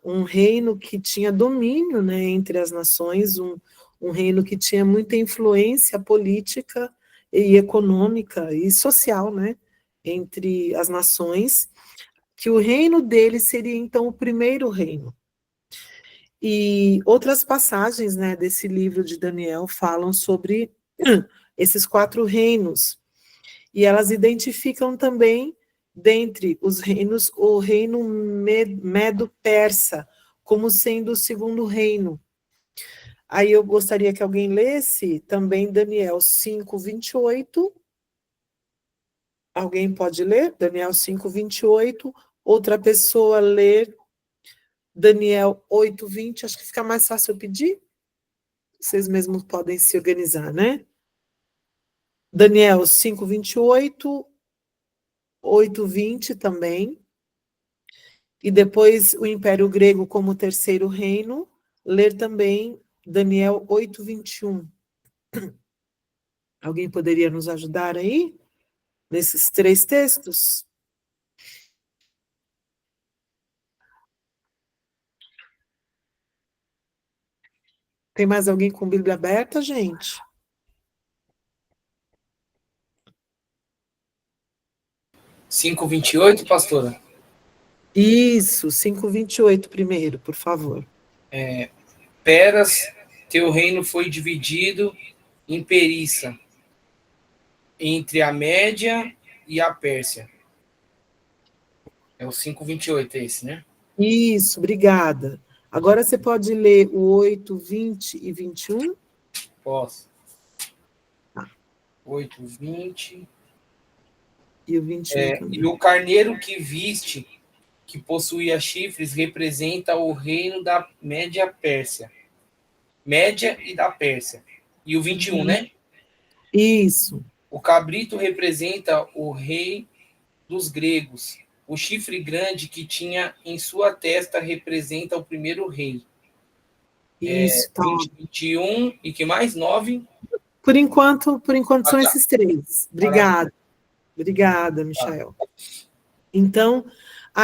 um reino que tinha domínio, né, entre as nações, um reino que tinha muita influência política e econômica e social, né, entre as nações, que o reino dele seria então o primeiro reino. E outras passagens, né, desse livro de Daniel falam sobre esses 4 reinos, e elas identificam também, dentre os reinos, o reino Medo-Persa, como sendo o segundo reino. Aí eu gostaria que alguém lesse também Daniel 5:28. Alguém pode ler? Daniel 5:28. Outra pessoa ler Daniel 8:20. Acho que fica mais fácil eu pedir. Vocês mesmos podem se organizar, né? Daniel 5:28, 8:20 também. E depois o Império Grego como terceiro reino, ler também Daniel 8:21. Alguém poderia nos ajudar aí, nesses 3 textos? Tem mais alguém com Bíblia aberta, gente? 5:28, pastora? Isso, 5:28 primeiro, por favor. Peras, teu reino foi dividido em Perissa, entre a Média e a Pérsia. É o 5:28 esse, né? Isso, obrigada. Agora você pode ler o 8, 20 e 21? Posso. Tá. 8, 20. E o 21 também. E o carneiro que viste que possuía chifres, representa o reino da Média Pérsia. Média e da Pérsia. E o 21, né? Isso. O cabrito representa o rei dos gregos. O chifre grande que tinha em sua testa representa o primeiro rei. Isso, tá. 20, 21 e que mais? 9? Por enquanto são tá. esses 3. Obrigada, Michael. Então,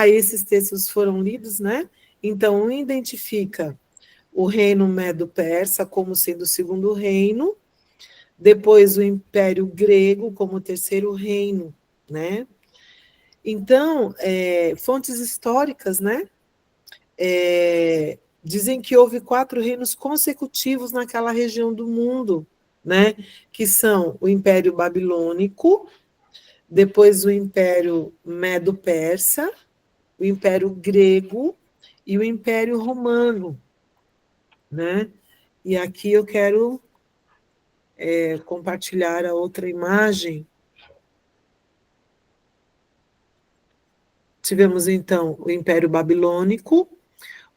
esses textos foram lidos, né? Então, um identifica o reino Medo-Persa como sendo o segundo reino, depois o Império Grego como o terceiro reino, né? Então, fontes históricas, né? Dizem que houve 4 reinos consecutivos naquela região do mundo, né? Que são o Império Babilônico, depois o Império Medo-Persa, o Império Grego e o Império Romano, né? E aqui eu quero compartilhar a outra imagem. Tivemos, então, o Império Babilônico,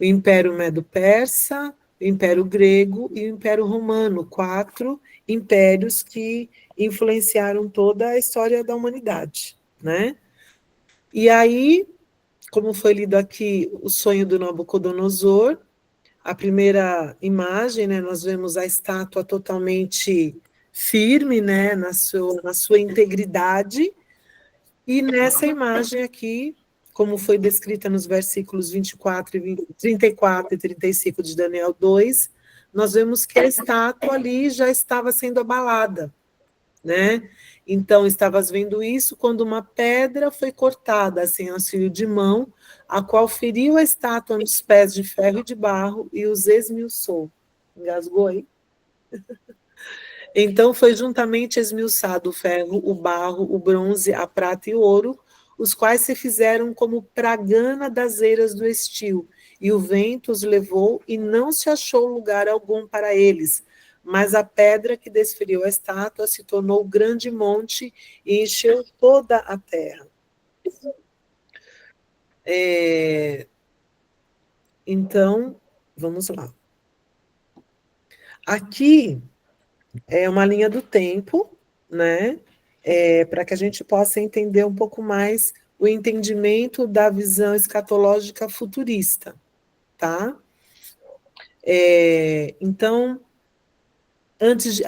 o Império Medo-Persa, o Império Grego e o Império Romano, 4 impérios que influenciaram toda a história da humanidade, né? E aí, como foi lido aqui, o sonho do Nabucodonosor, a primeira imagem, né, nós vemos a estátua totalmente firme, né, na sua integridade, e nessa imagem aqui, como foi descrita nos versículos 34 e 35 de Daniel 2, nós vemos que a estátua ali já estava sendo abalada, né? Então, estavas vendo isso quando uma pedra foi cortada, sem auxílio de mão, a qual feriu a estátua nos pés de ferro e de barro e os esmiuçou. Engasgou aí? Então foi juntamente esmiuçado o ferro, o barro, o bronze, a prata e o ouro, os quais se fizeram como pragana das eiras do estio, e o vento os levou, e não se achou lugar algum para eles. Mas a pedra que desferiu a estátua se tornou grande monte e encheu toda a terra. Então, vamos lá. Aqui é uma linha do tempo, né? Para que a gente possa entender um pouco mais o entendimento da visão escatológica futurista, tá? Então, antes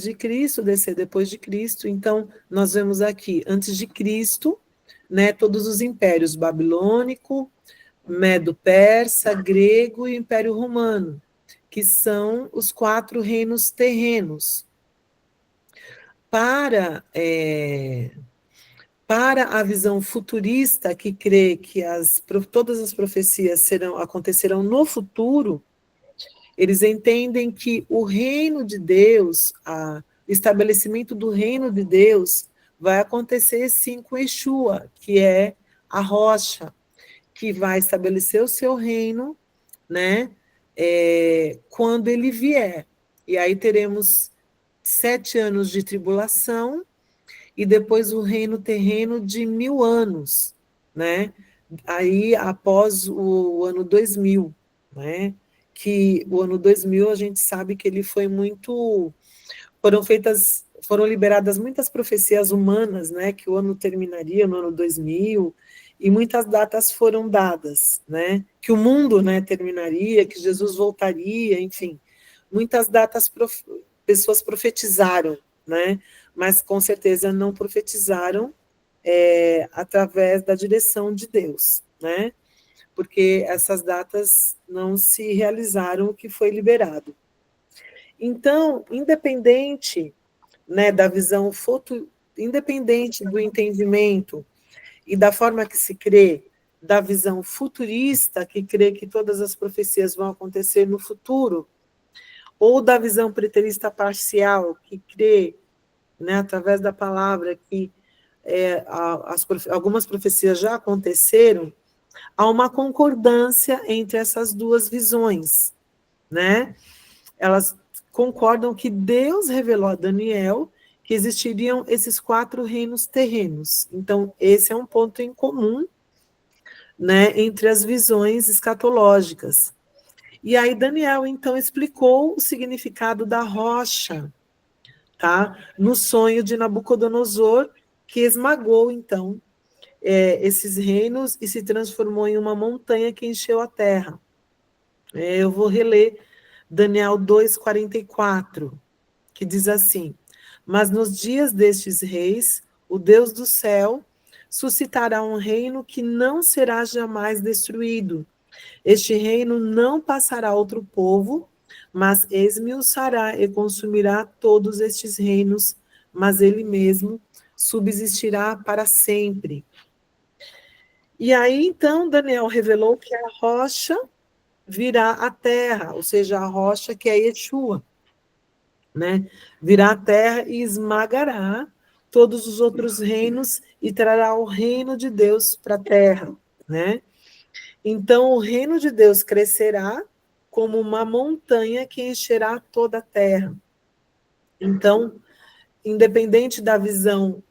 de Cristo, descer depois de Cristo, então, nós vemos aqui, antes de Cristo, né, todos os impérios, babilônico, medo-persa, grego e império romano, que são os 4 reinos terrenos. Para a visão futurista, que crê que todas as profecias acontecerão no futuro, eles entendem que o reino de Deus, o estabelecimento do reino de Deus, vai acontecer sim com Yeshua, que é a rocha, que vai estabelecer o seu reino, né, quando ele vier. E aí teremos 7 anos de tribulação, e depois o reino terreno de 1000 anos, né? Aí após o ano 2000, né? Que o ano 2000 a gente sabe que ele foi muito, foram liberadas muitas profecias humanas, né? Que o ano terminaria no ano 2000, e muitas datas foram dadas, né? Que o mundo, né, terminaria, que Jesus voltaria, enfim, muitas datas pessoas profetizaram, né? Mas com certeza não profetizaram através da direção de Deus, né? Porque essas datas não se realizaram o que foi liberado. Então, independente, né, da visão independente do entendimento e da forma que se crê, da visão futurista, que crê que todas as profecias vão acontecer no futuro, ou da visão preterista parcial, que crê, né, através da palavra, que algumas profecias já aconteceram, há uma concordância entre essas duas visões, né? Elas concordam que Deus revelou a Daniel que existiriam esses 4 reinos terrenos. Então, esse é um ponto em comum, né, entre as visões escatológicas. E aí Daniel, então, explicou o significado da rocha, tá? No sonho de Nabucodonosor, que esmagou, então, esses reinos e se transformou em uma montanha que encheu a terra. Eu vou reler Daniel 2:44, que diz assim: mas nos dias destes reis, o Deus do céu suscitará um reino que não será jamais destruído. Este reino não passará a outro povo, mas esmiuçará e consumirá todos estes reinos, mas ele mesmo subsistirá para sempre. E aí, então, Daniel revelou que a rocha virá a terra, ou seja, a rocha que é Yeshua, né? Virá a terra e esmagará todos os outros reinos e trará o reino de Deus para a terra, né? Então, o reino de Deus crescerá como uma montanha que encherá toda a terra. Então, independente da visão,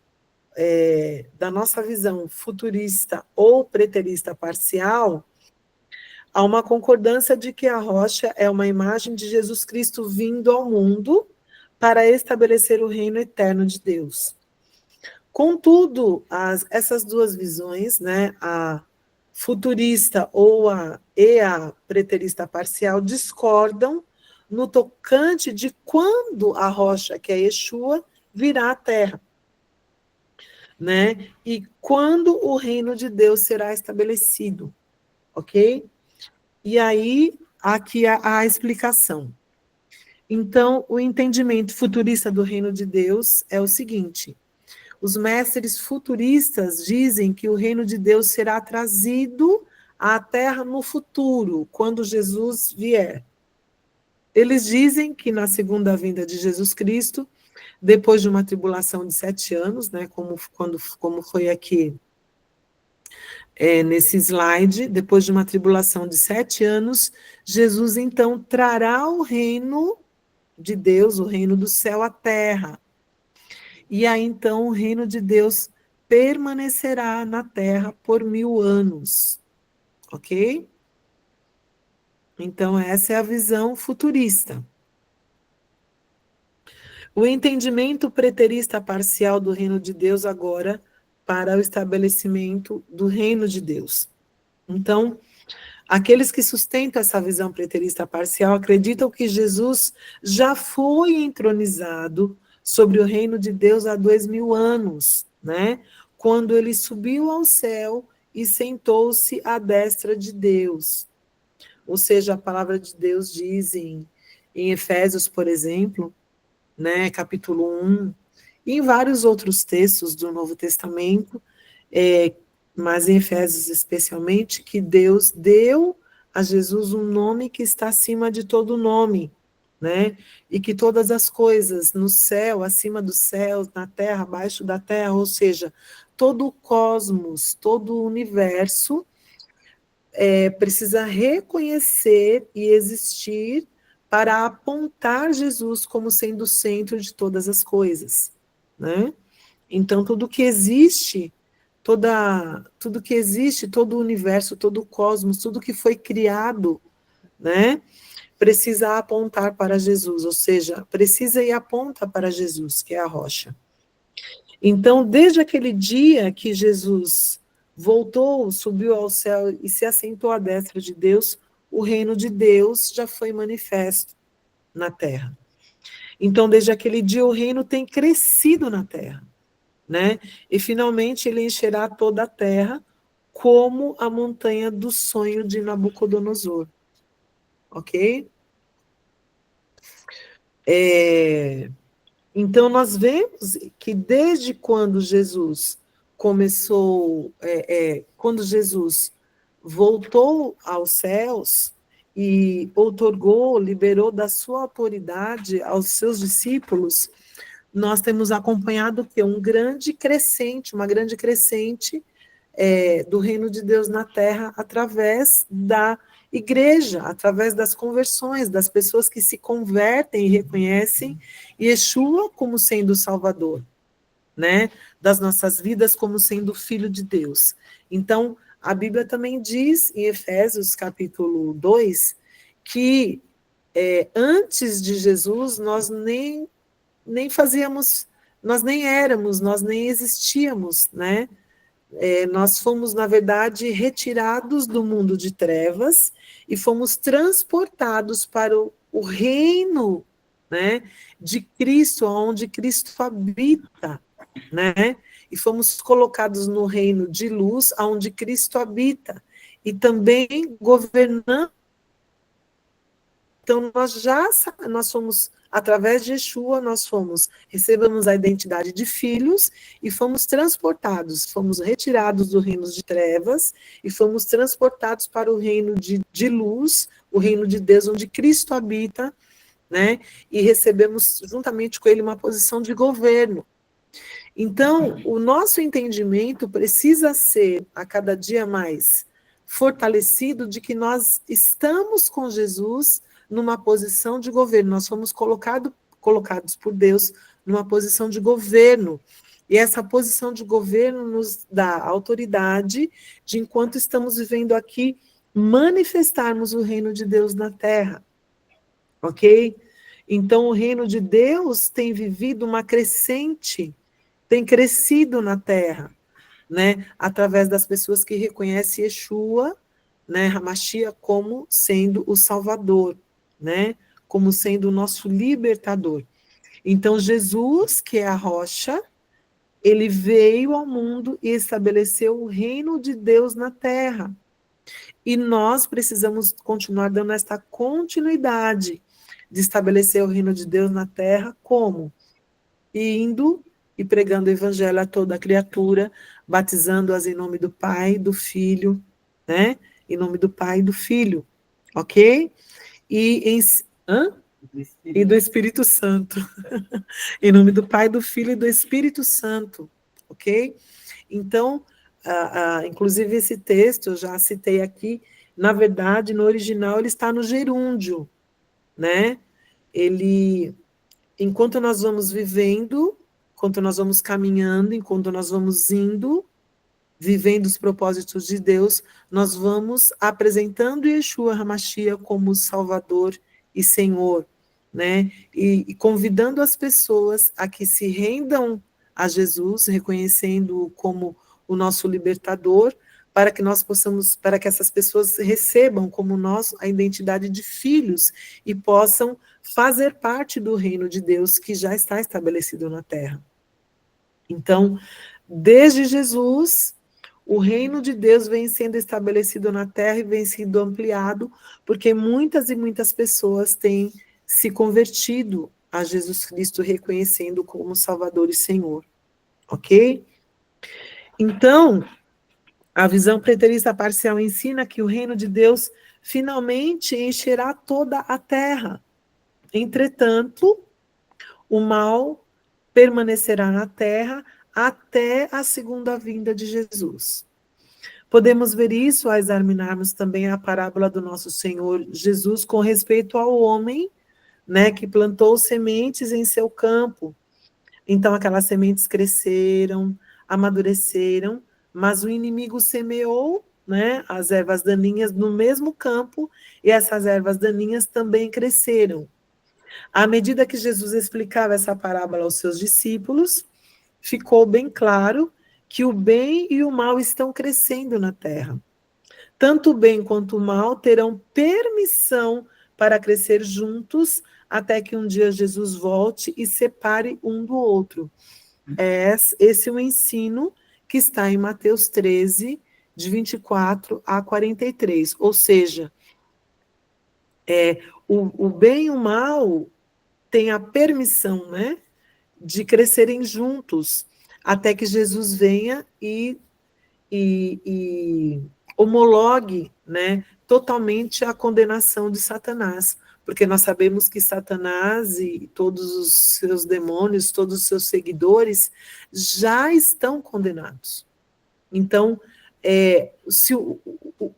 da nossa visão futurista ou preterista parcial, há uma concordância de que a rocha é uma imagem de Jesus Cristo vindo ao mundo para estabelecer o reino eterno de Deus. Contudo, essas duas visões, né, a futurista e a preterista parcial, discordam no tocante de quando a rocha, que é Yeshua, virá à terra, né? E quando o reino de Deus será estabelecido, ok? E aí, aqui a explicação. Então, o entendimento futurista do reino de Deus é o seguinte: os mestres futuristas dizem que o reino de Deus será trazido à terra no futuro, quando Jesus vier. Eles dizem que na segunda vinda de Jesus Cristo, depois de uma tribulação de 7 anos, né, como foi aqui nesse slide, depois de uma tribulação de 7 anos, Jesus então trará o reino de Deus, o reino do céu à terra. E aí então o reino de Deus permanecerá na terra por 1000 anos, ok? Então essa é a visão futurista. O entendimento preterista parcial do reino de Deus agora para o estabelecimento do reino de Deus. Então, aqueles que sustentam essa visão preterista parcial acreditam que Jesus já foi entronizado sobre o reino de Deus há 2000 anos, né? Quando ele subiu ao céu e sentou-se à destra de Deus. Ou seja, a palavra de Deus diz em Efésios, por exemplo, né, capítulo 1, e em vários outros textos do Novo Testamento, mas em Efésios especialmente, que Deus deu a Jesus um nome que está acima de todo nome, né? E que todas as coisas no céu, acima dos céus, na terra, abaixo da terra, ou seja, todo o cosmos, todo o universo precisa reconhecer e existir para apontar Jesus como sendo o centro de todas as coisas, né? Então, tudo que existe, todo o universo, todo o cosmos, tudo que foi criado, né, precisa apontar para Jesus, ou seja, precisa e aponta para Jesus, que é a rocha. Então, desde aquele dia que Jesus voltou, subiu ao céu e se assentou à destra de Deus, o reino de Deus já foi manifesto na terra. Então, desde aquele dia, o reino tem crescido na terra, né? E finalmente ele encherá toda a terra como a montanha do sonho de Nabucodonosor. Ok? Então, nós vemos que desde quando Jesus começou, quando Jesus voltou aos céus e outorgou, liberou da sua autoridade aos seus discípulos, nós temos acompanhado que uma grande crescente do reino de Deus na terra através da igreja, através das conversões, das pessoas que se convertem e reconhecem Yeshua como sendo o Salvador, né? Das nossas vidas como sendo o Filho de Deus. Então, a Bíblia também diz, em Efésios capítulo 2, que antes de Jesus, nós nem fazíamos, nós nem éramos, nós nem existíamos, né? Nós fomos, na verdade, retirados do mundo de trevas e fomos transportados para o reino, né, de Cristo, onde Cristo habita, né? E fomos colocados no reino de luz, onde Cristo habita, e também governando. Então, nós fomos, através de Yeshua, recebemos a identidade de filhos e fomos transportados, fomos retirados do reino de trevas e fomos transportados para o reino de luz, o reino de Deus, onde Cristo habita, né? E recebemos juntamente com ele uma posição de governo. Então, o nosso entendimento precisa ser, a cada dia mais, fortalecido de que nós estamos com Jesus numa posição de governo. Nós fomos colocados por Deus numa posição de governo. E essa posição de governo nos dá autoridade de, enquanto estamos vivendo aqui, manifestarmos o reino de Deus na terra. Ok? Então, o reino de Deus tem vivido uma crescente, tem crescido na terra, né? Através das pessoas que reconhecem Yeshua, né, Hamashia, como sendo o Salvador, né? Como sendo o nosso libertador. Então, Jesus, que é a rocha, ele veio ao mundo e estabeleceu o reino de Deus na terra. E nós precisamos continuar dando esta continuidade de estabelecer o reino de Deus na terra, como? Indo e pregando o evangelho a toda a criatura, batizando-as em nome do Pai, do Filho, né? Em nome do Pai e do Filho, ok? E do Espírito Santo. Em nome do Pai, do Filho e do Espírito Santo, ok? Então, inclusive esse texto, eu já citei aqui, na verdade, no original, ele está no gerúndio, né? Enquanto nós vamos vivendo, enquanto nós vamos caminhando, enquanto nós vamos indo, vivendo os propósitos de Deus, nós vamos apresentando Yeshua HaMashiach como Salvador e Senhor, né? E convidando as pessoas a que se rendam a Jesus, reconhecendo-o como o nosso libertador, para que essas pessoas recebam como nós a identidade de filhos e possam fazer parte do reino de Deus que já está estabelecido na terra. Então, desde Jesus, o reino de Deus vem sendo estabelecido na terra e vem sendo ampliado, porque muitas e muitas pessoas têm se convertido a Jesus Cristo, reconhecendo como Salvador e Senhor. Ok? Então, a visão preterista parcial ensina que o reino de Deus finalmente encherá toda a terra. Entretanto, o mal permanecerá na terra até a segunda vinda de Jesus. Podemos ver isso ao examinarmos também a parábola do nosso Senhor Jesus com respeito ao homem, né, que plantou sementes em seu campo. Então, aquelas sementes cresceram, amadureceram, mas o inimigo semeou, né, as ervas daninhas no mesmo campo, e essas ervas daninhas também cresceram. À medida que Jesus explicava essa parábola aos seus discípulos, ficou bem claro que o bem e o mal estão crescendo na terra. Tanto o bem quanto o mal terão permissão para crescer juntos, até que um dia Jesus volte e separe um do outro. Esse é o ensino que está em Mateus 13, de 24 a 43. Ou seja, o bem e o mal têm a permissão, né, de crescerem juntos, até que Jesus venha e homologue, né, totalmente a condenação de Satanás, porque nós sabemos que Satanás e todos os seus demônios, todos os seus seguidores, já estão condenados. Então,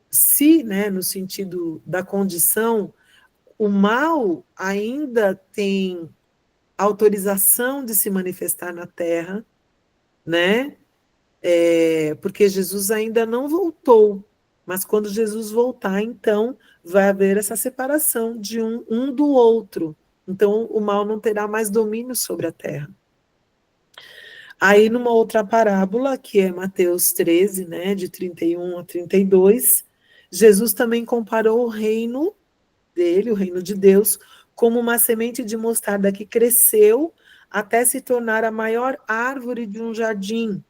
se, né, no sentido da condição, o mal ainda tem autorização de se manifestar na Terra, né? porque Jesus ainda não voltou, mas quando Jesus voltar, então, vai haver essa separação de um do outro. Então, o mal não terá mais domínio sobre a terra. Aí, numa outra parábola, que é Mateus 13, né, de 31 a 32, Jesus também comparou o reino dele, o reino de Deus, como uma semente de mostarda que cresceu até se tornar a maior árvore de um jardim.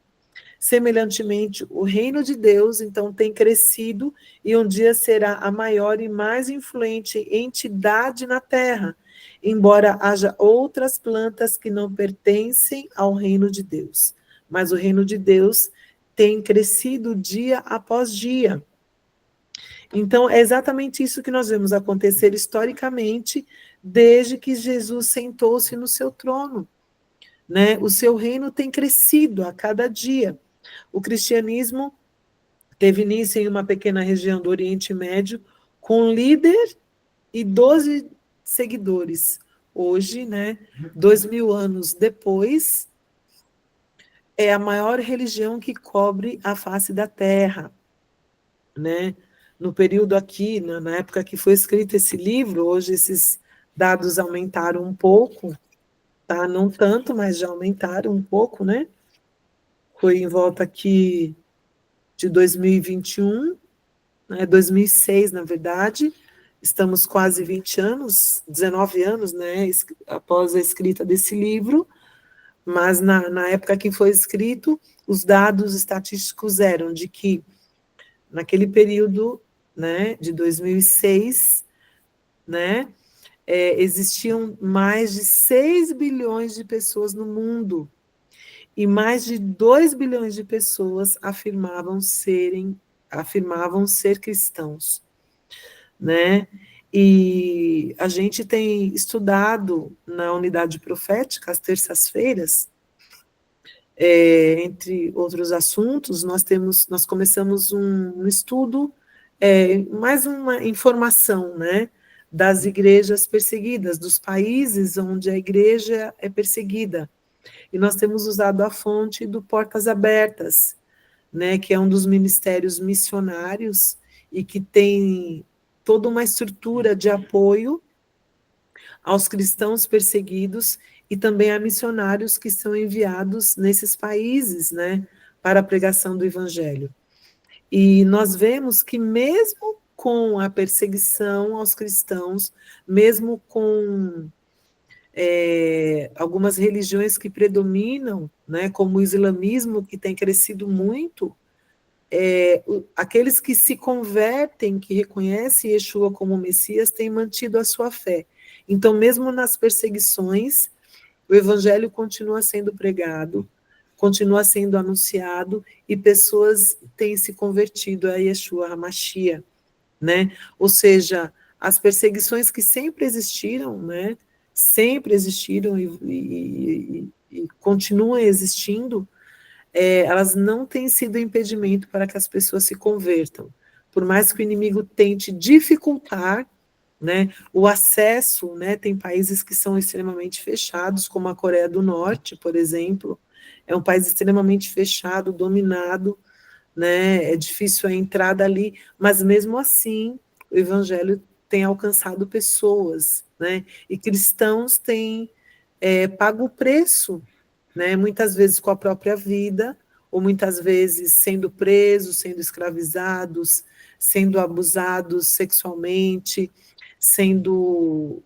Semelhantemente, o reino de Deus, então, tem crescido e um dia será a maior e mais influente entidade na terra, embora haja outras plantas que não pertencem ao reino de Deus. Mas o reino de Deus tem crescido dia após dia. Então, é exatamente isso que nós vemos acontecer historicamente, desde que Jesus sentou-se no seu trono, né? O seu reino tem crescido a cada dia. O cristianismo teve início em uma pequena região do Oriente Médio, com um líder e 12 seguidores. Hoje, né, 2000 anos depois, é a maior religião que cobre a face da terra, né? No período aqui, na época que foi escrito esse livro, hoje esses dados aumentaram um pouco, tá? Não tanto, mas já aumentaram um pouco, né? Foi em volta aqui de 2021, né? 2006, na verdade. Estamos quase 20 anos, 19 anos, né? Após a escrita desse livro, mas na época que foi escrito, os dados estatísticos eram de que, naquele período, né, de 2006, né, existiam mais de 6 bilhões de pessoas no mundo, e mais de 2 bilhões de pessoas afirmavam ser cristãos, né? E a gente tem estudado na unidade profética, às terças-feiras, entre outros assuntos, nós começamos um estudo, mais uma informação, né, das igrejas perseguidas, dos países onde a igreja é perseguida. E nós temos usado a fonte do Portas Abertas, né, que é um dos ministérios missionários e que tem toda uma estrutura de apoio aos cristãos perseguidos e também a missionários que são enviados nesses países, né, para a pregação do evangelho. E nós vemos que mesmo com a perseguição aos cristãos, mesmo com algumas religiões que predominam, né, como o islamismo, que tem crescido muito, aqueles que se convertem, que reconhecem Yeshua como Messias, têm mantido a sua fé. Então, mesmo nas perseguições, o evangelho continua sendo pregado, continua sendo anunciado, e pessoas têm se convertido a Yeshua HaMashiach, né? Ou seja, as perseguições que sempre existiram, né? Sempre existiram e continuam existindo, elas não têm sido impedimento para que as pessoas se convertam. Por mais que o inimigo tente dificultar, né, o acesso, né, tem países que são extremamente fechados, como a Coreia do Norte, por exemplo, é um país extremamente fechado, dominado, né, é difícil a entrada ali, mas mesmo assim, o evangelho tem alcançado pessoas, né, e cristãos têm pago o preço, né, muitas vezes com a própria vida, ou muitas vezes sendo presos, sendo escravizados, sendo abusados sexualmente, sendo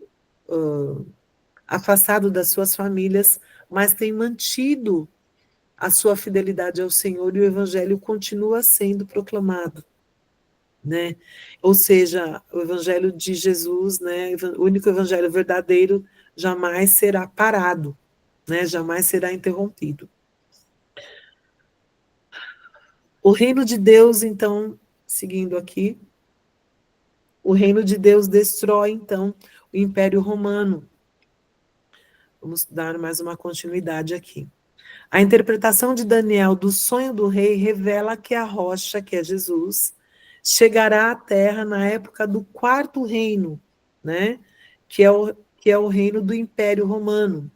afastado das suas famílias, mas tem mantido a sua fidelidade ao Senhor e o evangelho continua sendo proclamado, né? Ou seja, o evangelho de Jesus, né, o único evangelho verdadeiro, jamais será parado, né? Jamais será interrompido. O reino de Deus, então, seguindo aqui, o reino de Deus destrói, então, o Império Romano. Vamos dar mais uma continuidade aqui. A interpretação de Daniel do sonho do rei revela que a rocha, que é Jesus, chegará à terra na época do quarto reino, né? Que é o reino do Império Romano.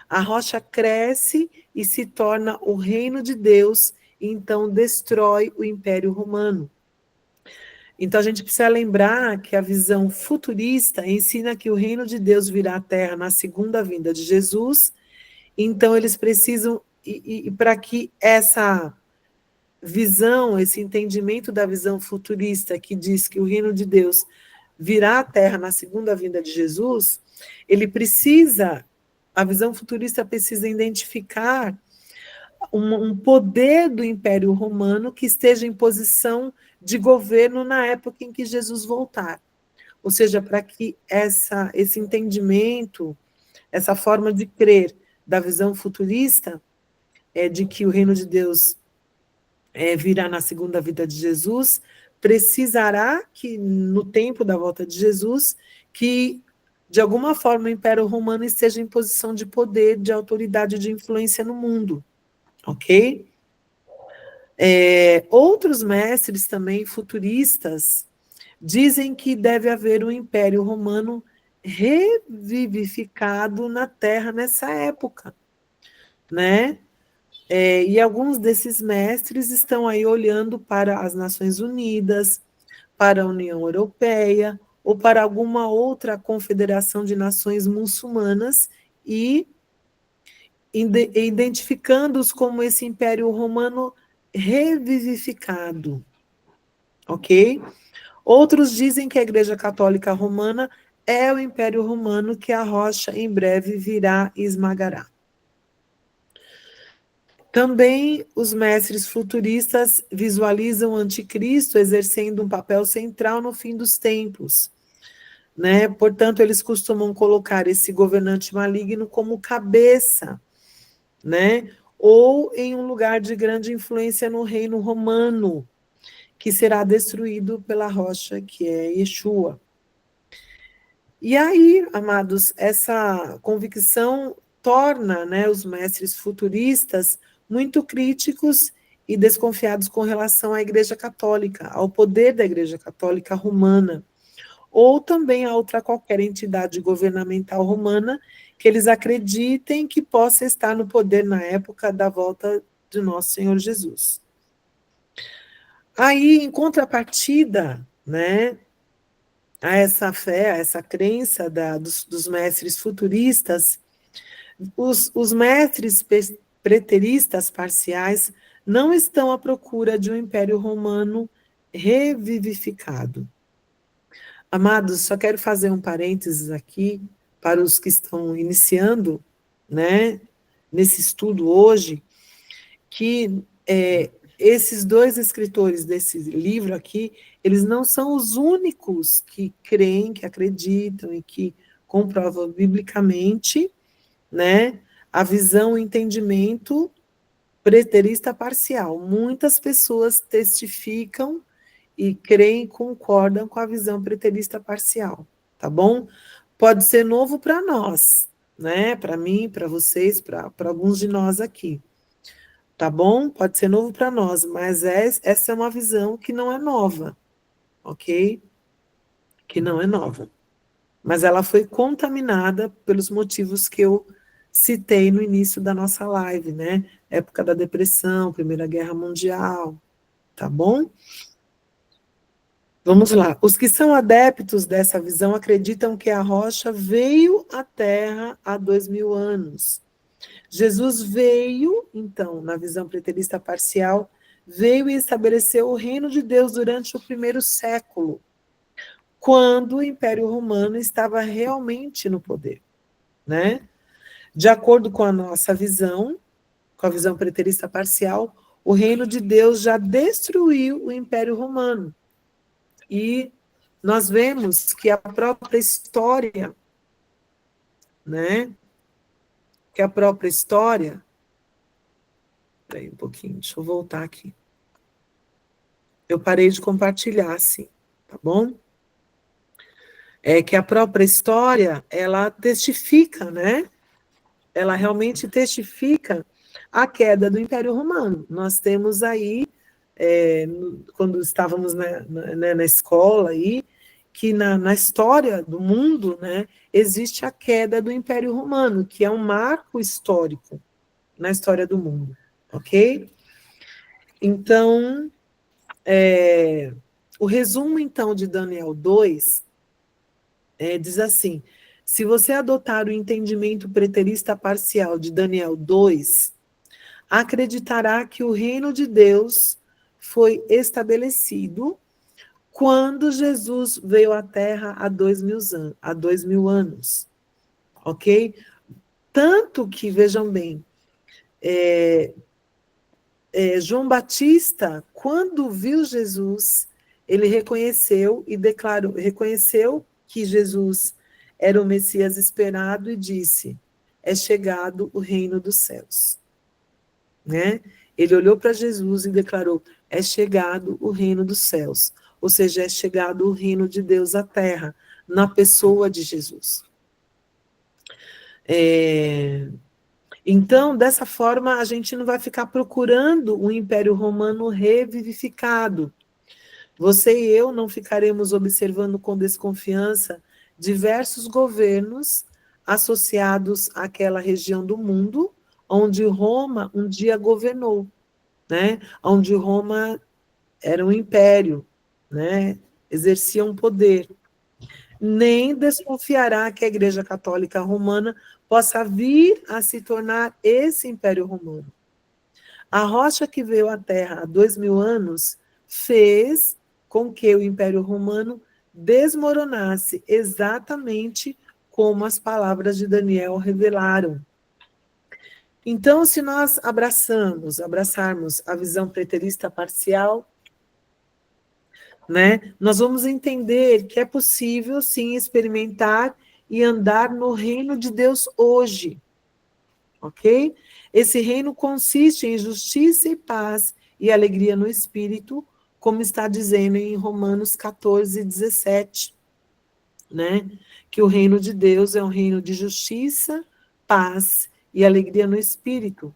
A rocha cresce e se torna o reino de Deus e então destrói o Império Romano. Então, a gente precisa lembrar que a visão futurista ensina que o reino de Deus virá à Terra na segunda vinda de Jesus. Então, eles precisam, e para que essa visão, esse entendimento da visão futurista, que diz que o reino de Deus virá à Terra na segunda vinda de Jesus, a visão futurista precisa identificar um poder do Império Romano que esteja em posição de governo na época em que Jesus voltar. Ou seja, para que esse entendimento, essa forma de crer da visão futurista, de que o reino de Deus virá na segunda vinda de Jesus, precisará que, no tempo da volta de Jesus, que, de alguma forma, o Império Romano esteja em posição de poder, de autoridade, de influência no mundo. Ok? Outros mestres também futuristas dizem que deve haver um Império Romano revivificado na Terra nessa época, né? E alguns desses mestres estão aí olhando para as Nações Unidas, para a União Europeia, ou para alguma outra confederação de nações muçulmanas e identificando-os como esse Império Romano revivificado, ok? Outros dizem que a Igreja Católica Romana é o Império Romano que a rocha em breve virá e esmagará. Também os mestres futuristas visualizam o anticristo exercendo um papel central no fim dos tempos, né? Portanto, eles costumam colocar esse governante maligno como cabeça, né? Ou em um lugar de grande influência no reino romano, que será destruído pela rocha que é Yeshua. E aí, amados, essa convicção torna, né, os mestres futuristas muito críticos e desconfiados com relação à Igreja Católica, ao poder da Igreja Católica Romana, ou também a outra qualquer entidade governamental romana que eles acreditem que possa estar no poder na época da volta de nosso Senhor Jesus. Aí, em contrapartida, a essa fé, a essa crença dos mestres futuristas, os mestres preteristas parciais não estão à procura de um Império Romano revivificado. Amados, só quero fazer um parênteses aqui para os que estão iniciando, né, nesse estudo hoje, que esses dois escritores desse livro aqui, eles não são os únicos que creem, que acreditam e que comprovam biblicamente, né, a visão, o entendimento preterista parcial. Muitas pessoas testificam e creem e concordam com a visão preterista parcial, tá bom? Pode ser novo para nós, né? Para mim, para vocês, para alguns de nós aqui. Tá bom? Pode ser novo para nós, mas essa é uma visão que não é nova, ok? Que não é nova. Mas ela foi contaminada pelos motivos que eu citei no início da nossa live, né? Época da depressão, Primeira Guerra Mundial, tá bom? Vamos lá. Os que são adeptos dessa visão acreditam que a rocha veio à Terra há 2000 anos. Jesus veio, então, na visão preterista parcial, veio e estabeleceu o reino de Deus durante o primeiro século, quando o Império Romano estava realmente no poder, né? De acordo com a nossa visão, com a visão preterista parcial, o reino de Deus já destruiu o Império Romano. E nós vemos que a própria história, né? Que a própria história... Espera aí um pouquinho, deixa eu voltar aqui. Eu parei de compartilhar, sim, tá bom? Que a própria história, ela testifica, né? Ela realmente testifica a queda do Império Romano. Nós temos aí, quando estávamos na escola aí, que na história do mundo, né, existe a queda do Império Romano, que é um marco histórico na história do mundo, ok? Então, o resumo, então, de Daniel 2 diz assim: se você adotar o entendimento preterista parcial de Daniel 2, acreditará que o reino de Deus foi estabelecido quando Jesus veio à Terra há 2000 anos, ok? Tanto que, vejam bem, João Batista, quando viu Jesus, ele reconheceu que Jesus era o Messias esperado e disse: é chegado o reino dos céus. Né? Ele olhou para Jesus e declarou: é chegado o reino dos céus. Ou seja, é chegado o reino de Deus à terra, na pessoa de Jesus. Então, dessa forma, a gente não vai ficar procurando o Império Romano revivificado. Você e eu não ficaremos observando com desconfiança diversos governos associados àquela região do mundo onde Roma um dia governou, né? Onde Roma era um império, né? Exercia um poder. Nem desconfiará que a Igreja Católica Romana possa vir a se tornar esse Império Romano. A rocha que veio à Terra há 2000 anos fez com que o Império Romano desmoronasse exatamente como as palavras de Daniel revelaram. Então, se nós abraçarmos a visão preterista parcial, né, nós vamos entender que é possível, sim, experimentar e andar no reino de Deus hoje, ok? Esse reino consiste em justiça e paz e alegria no Espírito, como está dizendo em Romanos 14, 17, né? Que o reino de Deus é um reino de justiça, paz e alegria no Espírito,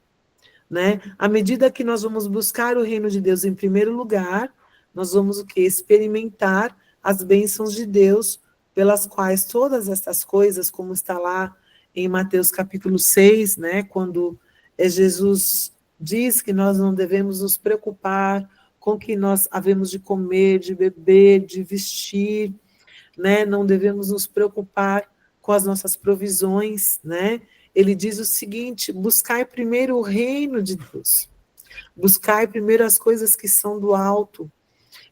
né? À medida que nós vamos buscar o reino de Deus em primeiro lugar, nós vamos o quê? Experimentar as bênçãos de Deus, pelas quais todas essas coisas, como está lá em Mateus capítulo 6, né? Quando Jesus diz que nós não devemos nos preocupar com o que nós havemos de comer, de beber, de vestir, né? Não devemos nos preocupar com as nossas provisões, né? Ele diz o seguinte: buscai primeiro o reino de Deus, buscai primeiro as coisas que são do alto,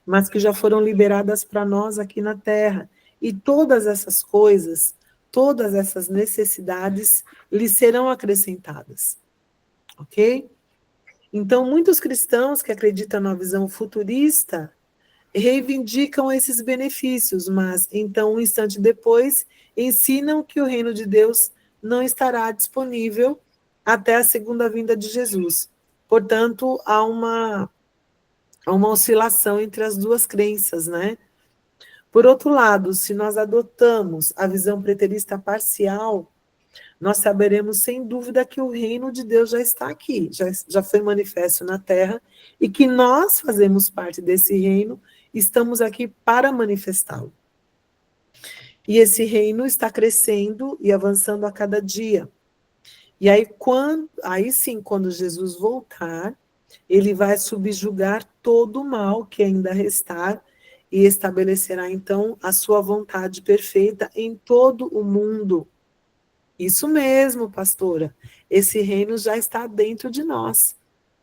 mas que já foram liberadas para nós aqui na terra, e todas essas coisas, todas essas necessidades lhe serão acrescentadas, ok? Então, muitos cristãos que acreditam na visão futurista reivindicam esses benefícios, mas então, um instante depois, ensinam que o reino de Deus não estará disponível até a segunda vinda de Jesus. Portanto, há uma oscilação entre as duas crenças, né? Por outro lado, se nós adotamos a visão preterista parcial, nós saberemos sem dúvida que o reino de Deus já está aqui, já foi manifesto na terra, e que nós fazemos parte desse reino, estamos aqui para manifestá-lo. E esse reino está crescendo e avançando a cada dia. E aí sim, quando Jesus voltar, ele vai subjugar todo o mal que ainda restar e estabelecerá, então, a sua vontade perfeita em todo o mundo. Isso mesmo, pastora. Esse reino já está dentro de nós,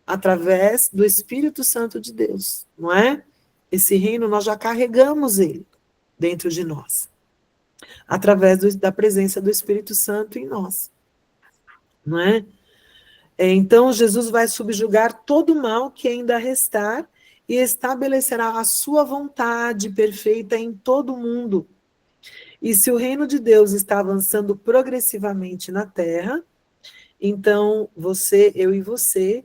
através do Espírito Santo de Deus, não é? Esse reino, nós já carregamos ele dentro de nós, através da presença do Espírito Santo em nós, não é? Então, Jesus vai subjugar todo o mal que ainda restar e estabelecerá a sua vontade perfeita em todo o mundo. E se o reino de Deus está avançando progressivamente na terra, então eu e você,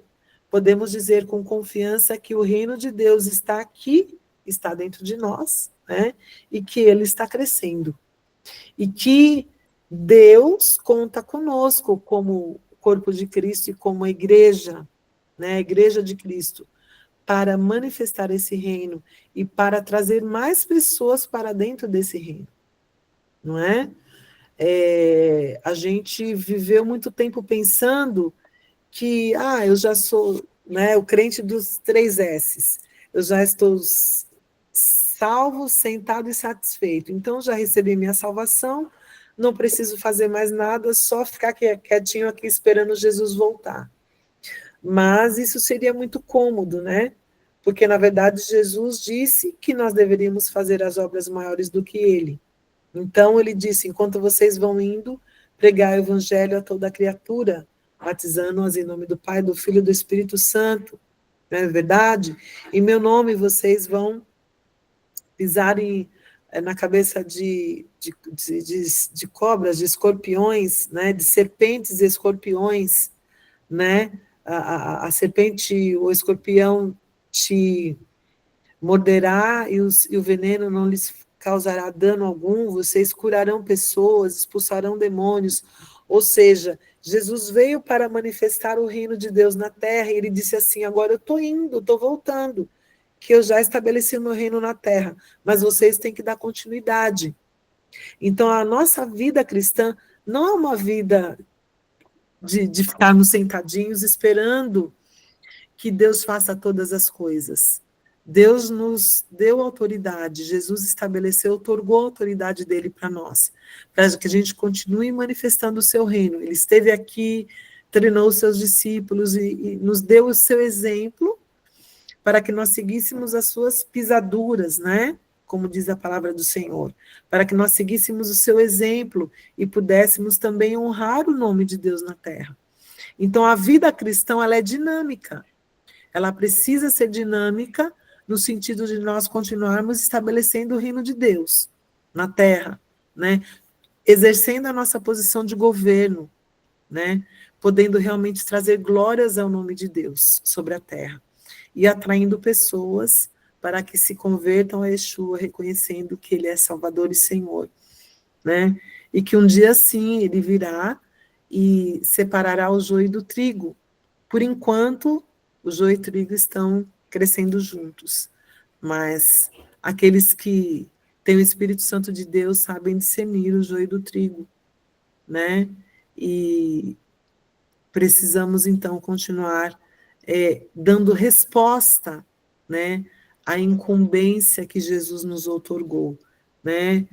podemos dizer com confiança que o reino de Deus está aqui, está dentro de nós, né? E que ele está crescendo. E que Deus conta conosco como corpo de Cristo e como a igreja, né? A igreja de Cristo, para manifestar esse reino e para trazer mais pessoas para dentro desse reino, não é? A gente viveu muito tempo pensando que, eu já sou né, o crente dos 3 S's. Eu já estou salvo, sentado e satisfeito. Então, já recebi minha salvação, não preciso fazer mais nada, só ficar quietinho aqui esperando Jesus voltar. Mas isso seria muito cômodo, né? Porque, na verdade, Jesus disse que nós deveríamos fazer as obras maiores do que ele. Então, ele disse, enquanto vocês vão indo, pregar o evangelho a toda criatura, batizando-as em nome do Pai, do Filho e do Espírito Santo. Não é verdade? Em meu nome vocês vão pisar na cabeça de cobras, de escorpiões, né? De serpentes e escorpiões, né? A serpente, o escorpião te morderá e o veneno não lhes causará dano algum, vocês curarão pessoas, expulsarão demônios. Ou seja, Jesus veio para manifestar o reino de Deus na terra, e ele disse assim, agora eu estou indo, estou voltando, que eu já estabeleci o meu reino na terra, mas vocês têm que dar continuidade. Então, a nossa vida cristã não é uma vida de ficarmos sentadinhos esperando que Deus faça todas as coisas. Deus nos deu autoridade, Jesus estabeleceu, otorgou a autoridade dele para nós, para que a gente continue manifestando o seu reino. Ele esteve aqui, treinou os seus discípulos e nos deu o seu exemplo para que nós seguíssemos as suas pisaduras, né? Como diz a palavra do Senhor, para que nós seguíssemos o seu exemplo e pudéssemos também honrar o nome de Deus na terra. Então, a vida cristã, ela é dinâmica. Ela precisa ser dinâmica no sentido de nós continuarmos estabelecendo o reino de Deus na terra, né? Exercendo a nossa posição de governo, né? Podendo realmente trazer glórias ao nome de Deus sobre a terra e atraindo pessoas para que se convertam a Yeshua, reconhecendo que ele é Salvador e Senhor, né? E que um dia sim ele virá e separará o joio do trigo. Por enquanto, o joio e o trigo estão crescendo juntos, mas aqueles que têm o Espírito Santo de Deus sabem discernir o joio do trigo, né? E precisamos, então, continuar dando resposta, né, à incumbência que Jesus nos outorgou, né?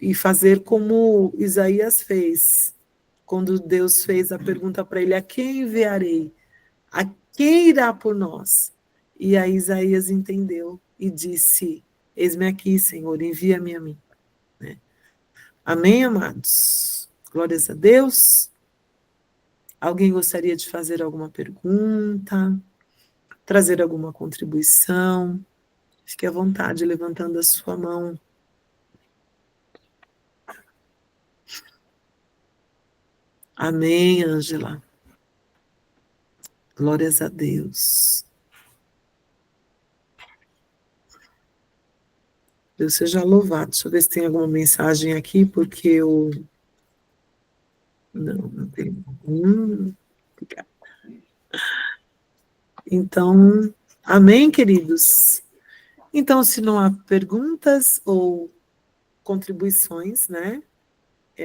E fazer como Isaías fez, quando Deus fez a pergunta para ele, a quem enviarei? A quem irá por nós? E aí Isaías entendeu e disse, eis-me aqui, Senhor, envia-me a mim. Né? Amém, amados? Glórias a Deus. Alguém gostaria de fazer alguma pergunta? Trazer alguma contribuição? Fique à vontade, levantando a sua mão. Amém, Ângela. Glórias a Deus. Deus seja louvado. Deixa eu ver se tem alguma mensagem aqui, porque eu... Não tem. Obrigada. Então, amém, queridos? Então, se não há perguntas ou contribuições, né?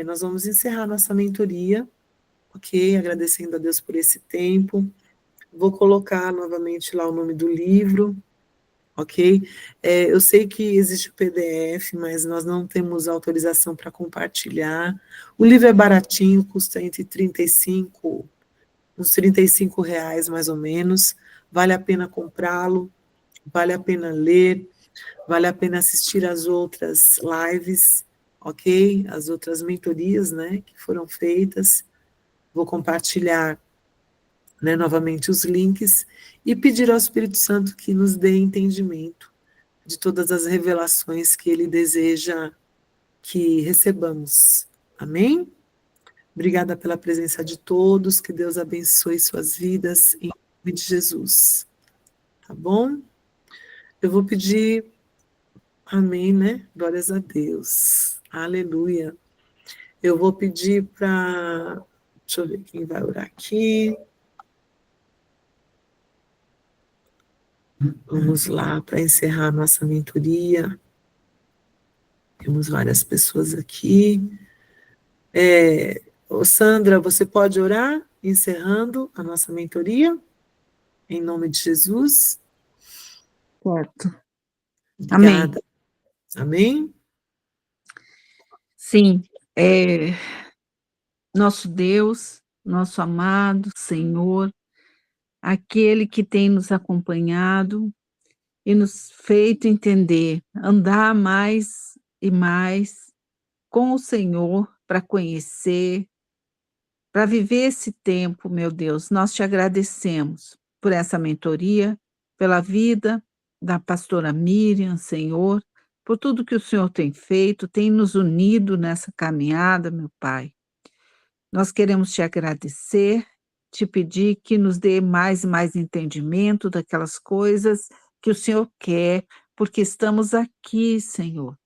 Nós vamos encerrar nossa mentoria, ok? Agradecendo a Deus por esse tempo. Vou colocar novamente lá o nome do livro, ok? Eu sei que existe o PDF, mas nós não temos autorização para compartilhar. O livro é baratinho, custa entre uns R$ 35 mais ou menos. Vale a pena comprá-lo, vale a pena ler, vale a pena assistir às outras lives, ok? As outras mentorias, né, que foram feitas. Vou compartilhar, né, novamente os links e pedir ao Espírito Santo que nos dê entendimento de todas as revelações que ele deseja que recebamos. Amém? Obrigada pela presença de todos, que Deus abençoe suas vidas, em nome de Jesus. Tá bom? Eu vou pedir, amém, né? Glórias a Deus. Aleluia. Eu vou pedir para, deixa eu ver quem vai orar aqui. Vamos lá, para encerrar a nossa mentoria. Temos várias pessoas aqui. Sandra, você pode orar, encerrando a nossa mentoria? Em nome de Jesus. Certo. Obrigada. Amém? Sim, nosso Deus, nosso amado Senhor, aquele que tem nos acompanhado e nos feito entender, andar mais e mais com o Senhor para conhecer, para viver esse tempo, meu Deus. Nós te agradecemos por essa mentoria, pela vida da pastora Miriam, Senhor, por tudo que o Senhor tem feito, tem nos unido nessa caminhada, meu Pai. Nós queremos te agradecer, te pedir que nos dê mais e mais entendimento daquelas coisas que o Senhor quer, porque estamos aqui, Senhor.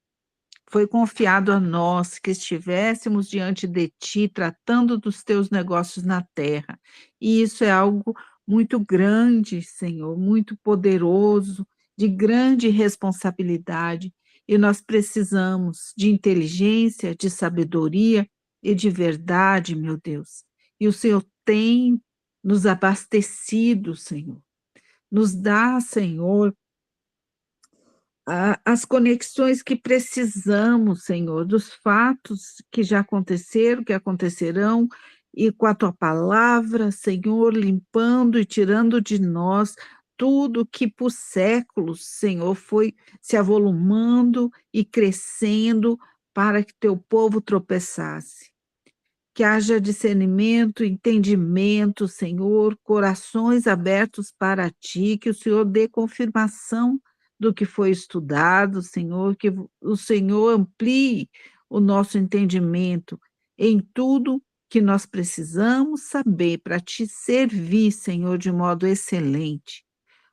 Foi confiado a nós que estivéssemos diante de Ti, tratando dos Teus negócios na terra. E isso é algo muito grande, Senhor, muito poderoso, de grande responsabilidade. E nós precisamos de inteligência, de sabedoria e de verdade, meu Deus. E o Senhor tem nos abastecido, Senhor. Nos dá, Senhor, as conexões que precisamos, Senhor, dos fatos que já aconteceram, que acontecerão, e com a tua palavra, Senhor, limpando e tirando de nós tudo que por séculos, Senhor, foi se avolumando e crescendo para que teu povo tropeçasse. Que haja discernimento, entendimento, Senhor, corações abertos para ti, que o Senhor dê confirmação do que foi estudado, Senhor, que o Senhor amplie o nosso entendimento em tudo que nós precisamos saber para te servir, Senhor, de modo excelente.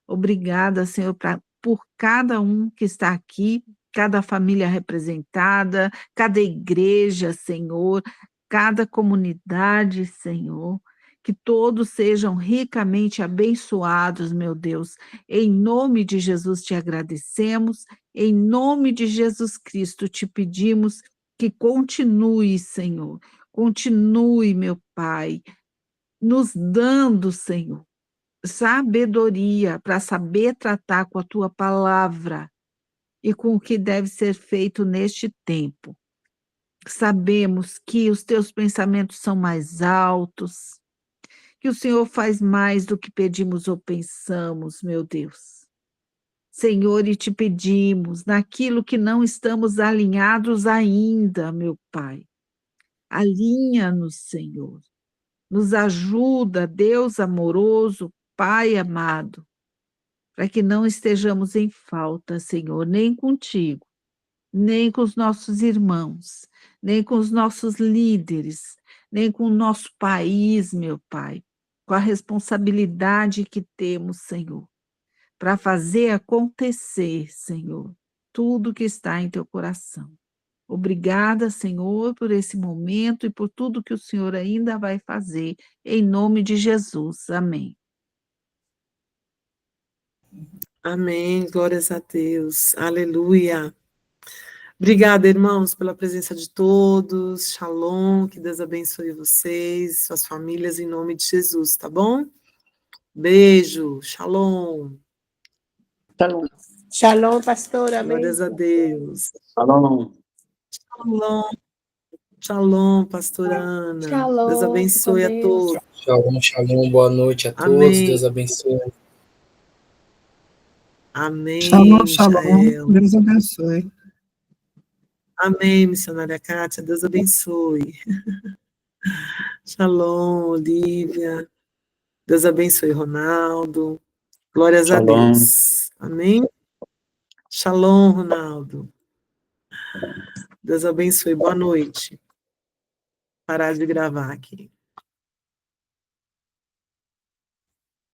Obrigada, Senhor, por cada um que está aqui, cada família representada, cada igreja, Senhor, cada comunidade, Senhor, que todos sejam ricamente abençoados, meu Deus. Em nome de Jesus te agradecemos, em nome de Jesus Cristo te pedimos que continue, Senhor, continue, meu Pai, nos dando, Senhor, sabedoria para saber tratar com a tua palavra e com o que deve ser feito neste tempo. Sabemos que os teus pensamentos são mais altos, que o Senhor faz mais do que pedimos ou pensamos, meu Deus. Senhor, e te pedimos, naquilo que não estamos alinhados ainda, meu Pai, alinha-nos, Senhor. Nos ajuda, Deus amoroso, Pai amado, para que não estejamos em falta, Senhor, nem contigo, nem com os nossos irmãos, nem com os nossos líderes, nem com o nosso país, meu Pai, com a responsabilidade que temos, Senhor, para fazer acontecer, Senhor, tudo que está em teu coração. Obrigada, Senhor, por esse momento e por tudo que o Senhor ainda vai fazer, em nome de Jesus. Amém. Amém, glórias a Deus, aleluia. Obrigada, irmãos, pela presença de todos, shalom, que Deus abençoe vocês, suas famílias, em nome de Jesus, tá bom? Beijo, shalom, Shalom. Shalom, pastora. glórias a Beijo. Deus. Shalom. Shalom, shalom, pastora Ana. Deus Shalom, fique com abençoe a Deus. todos. Shalom, shalom, boa noite a todos, Amém. Deus abençoe. Amém, Shalom, shalom. Michael. Deus abençoe. Amém, missionária Kátia, Deus abençoe. Shalom, Olivia. Deus abençoe, Ronaldo. Glórias a Shalom. Deus. Amém? Shalom, Ronaldo. Deus abençoe. Boa noite. Parar de gravar aqui.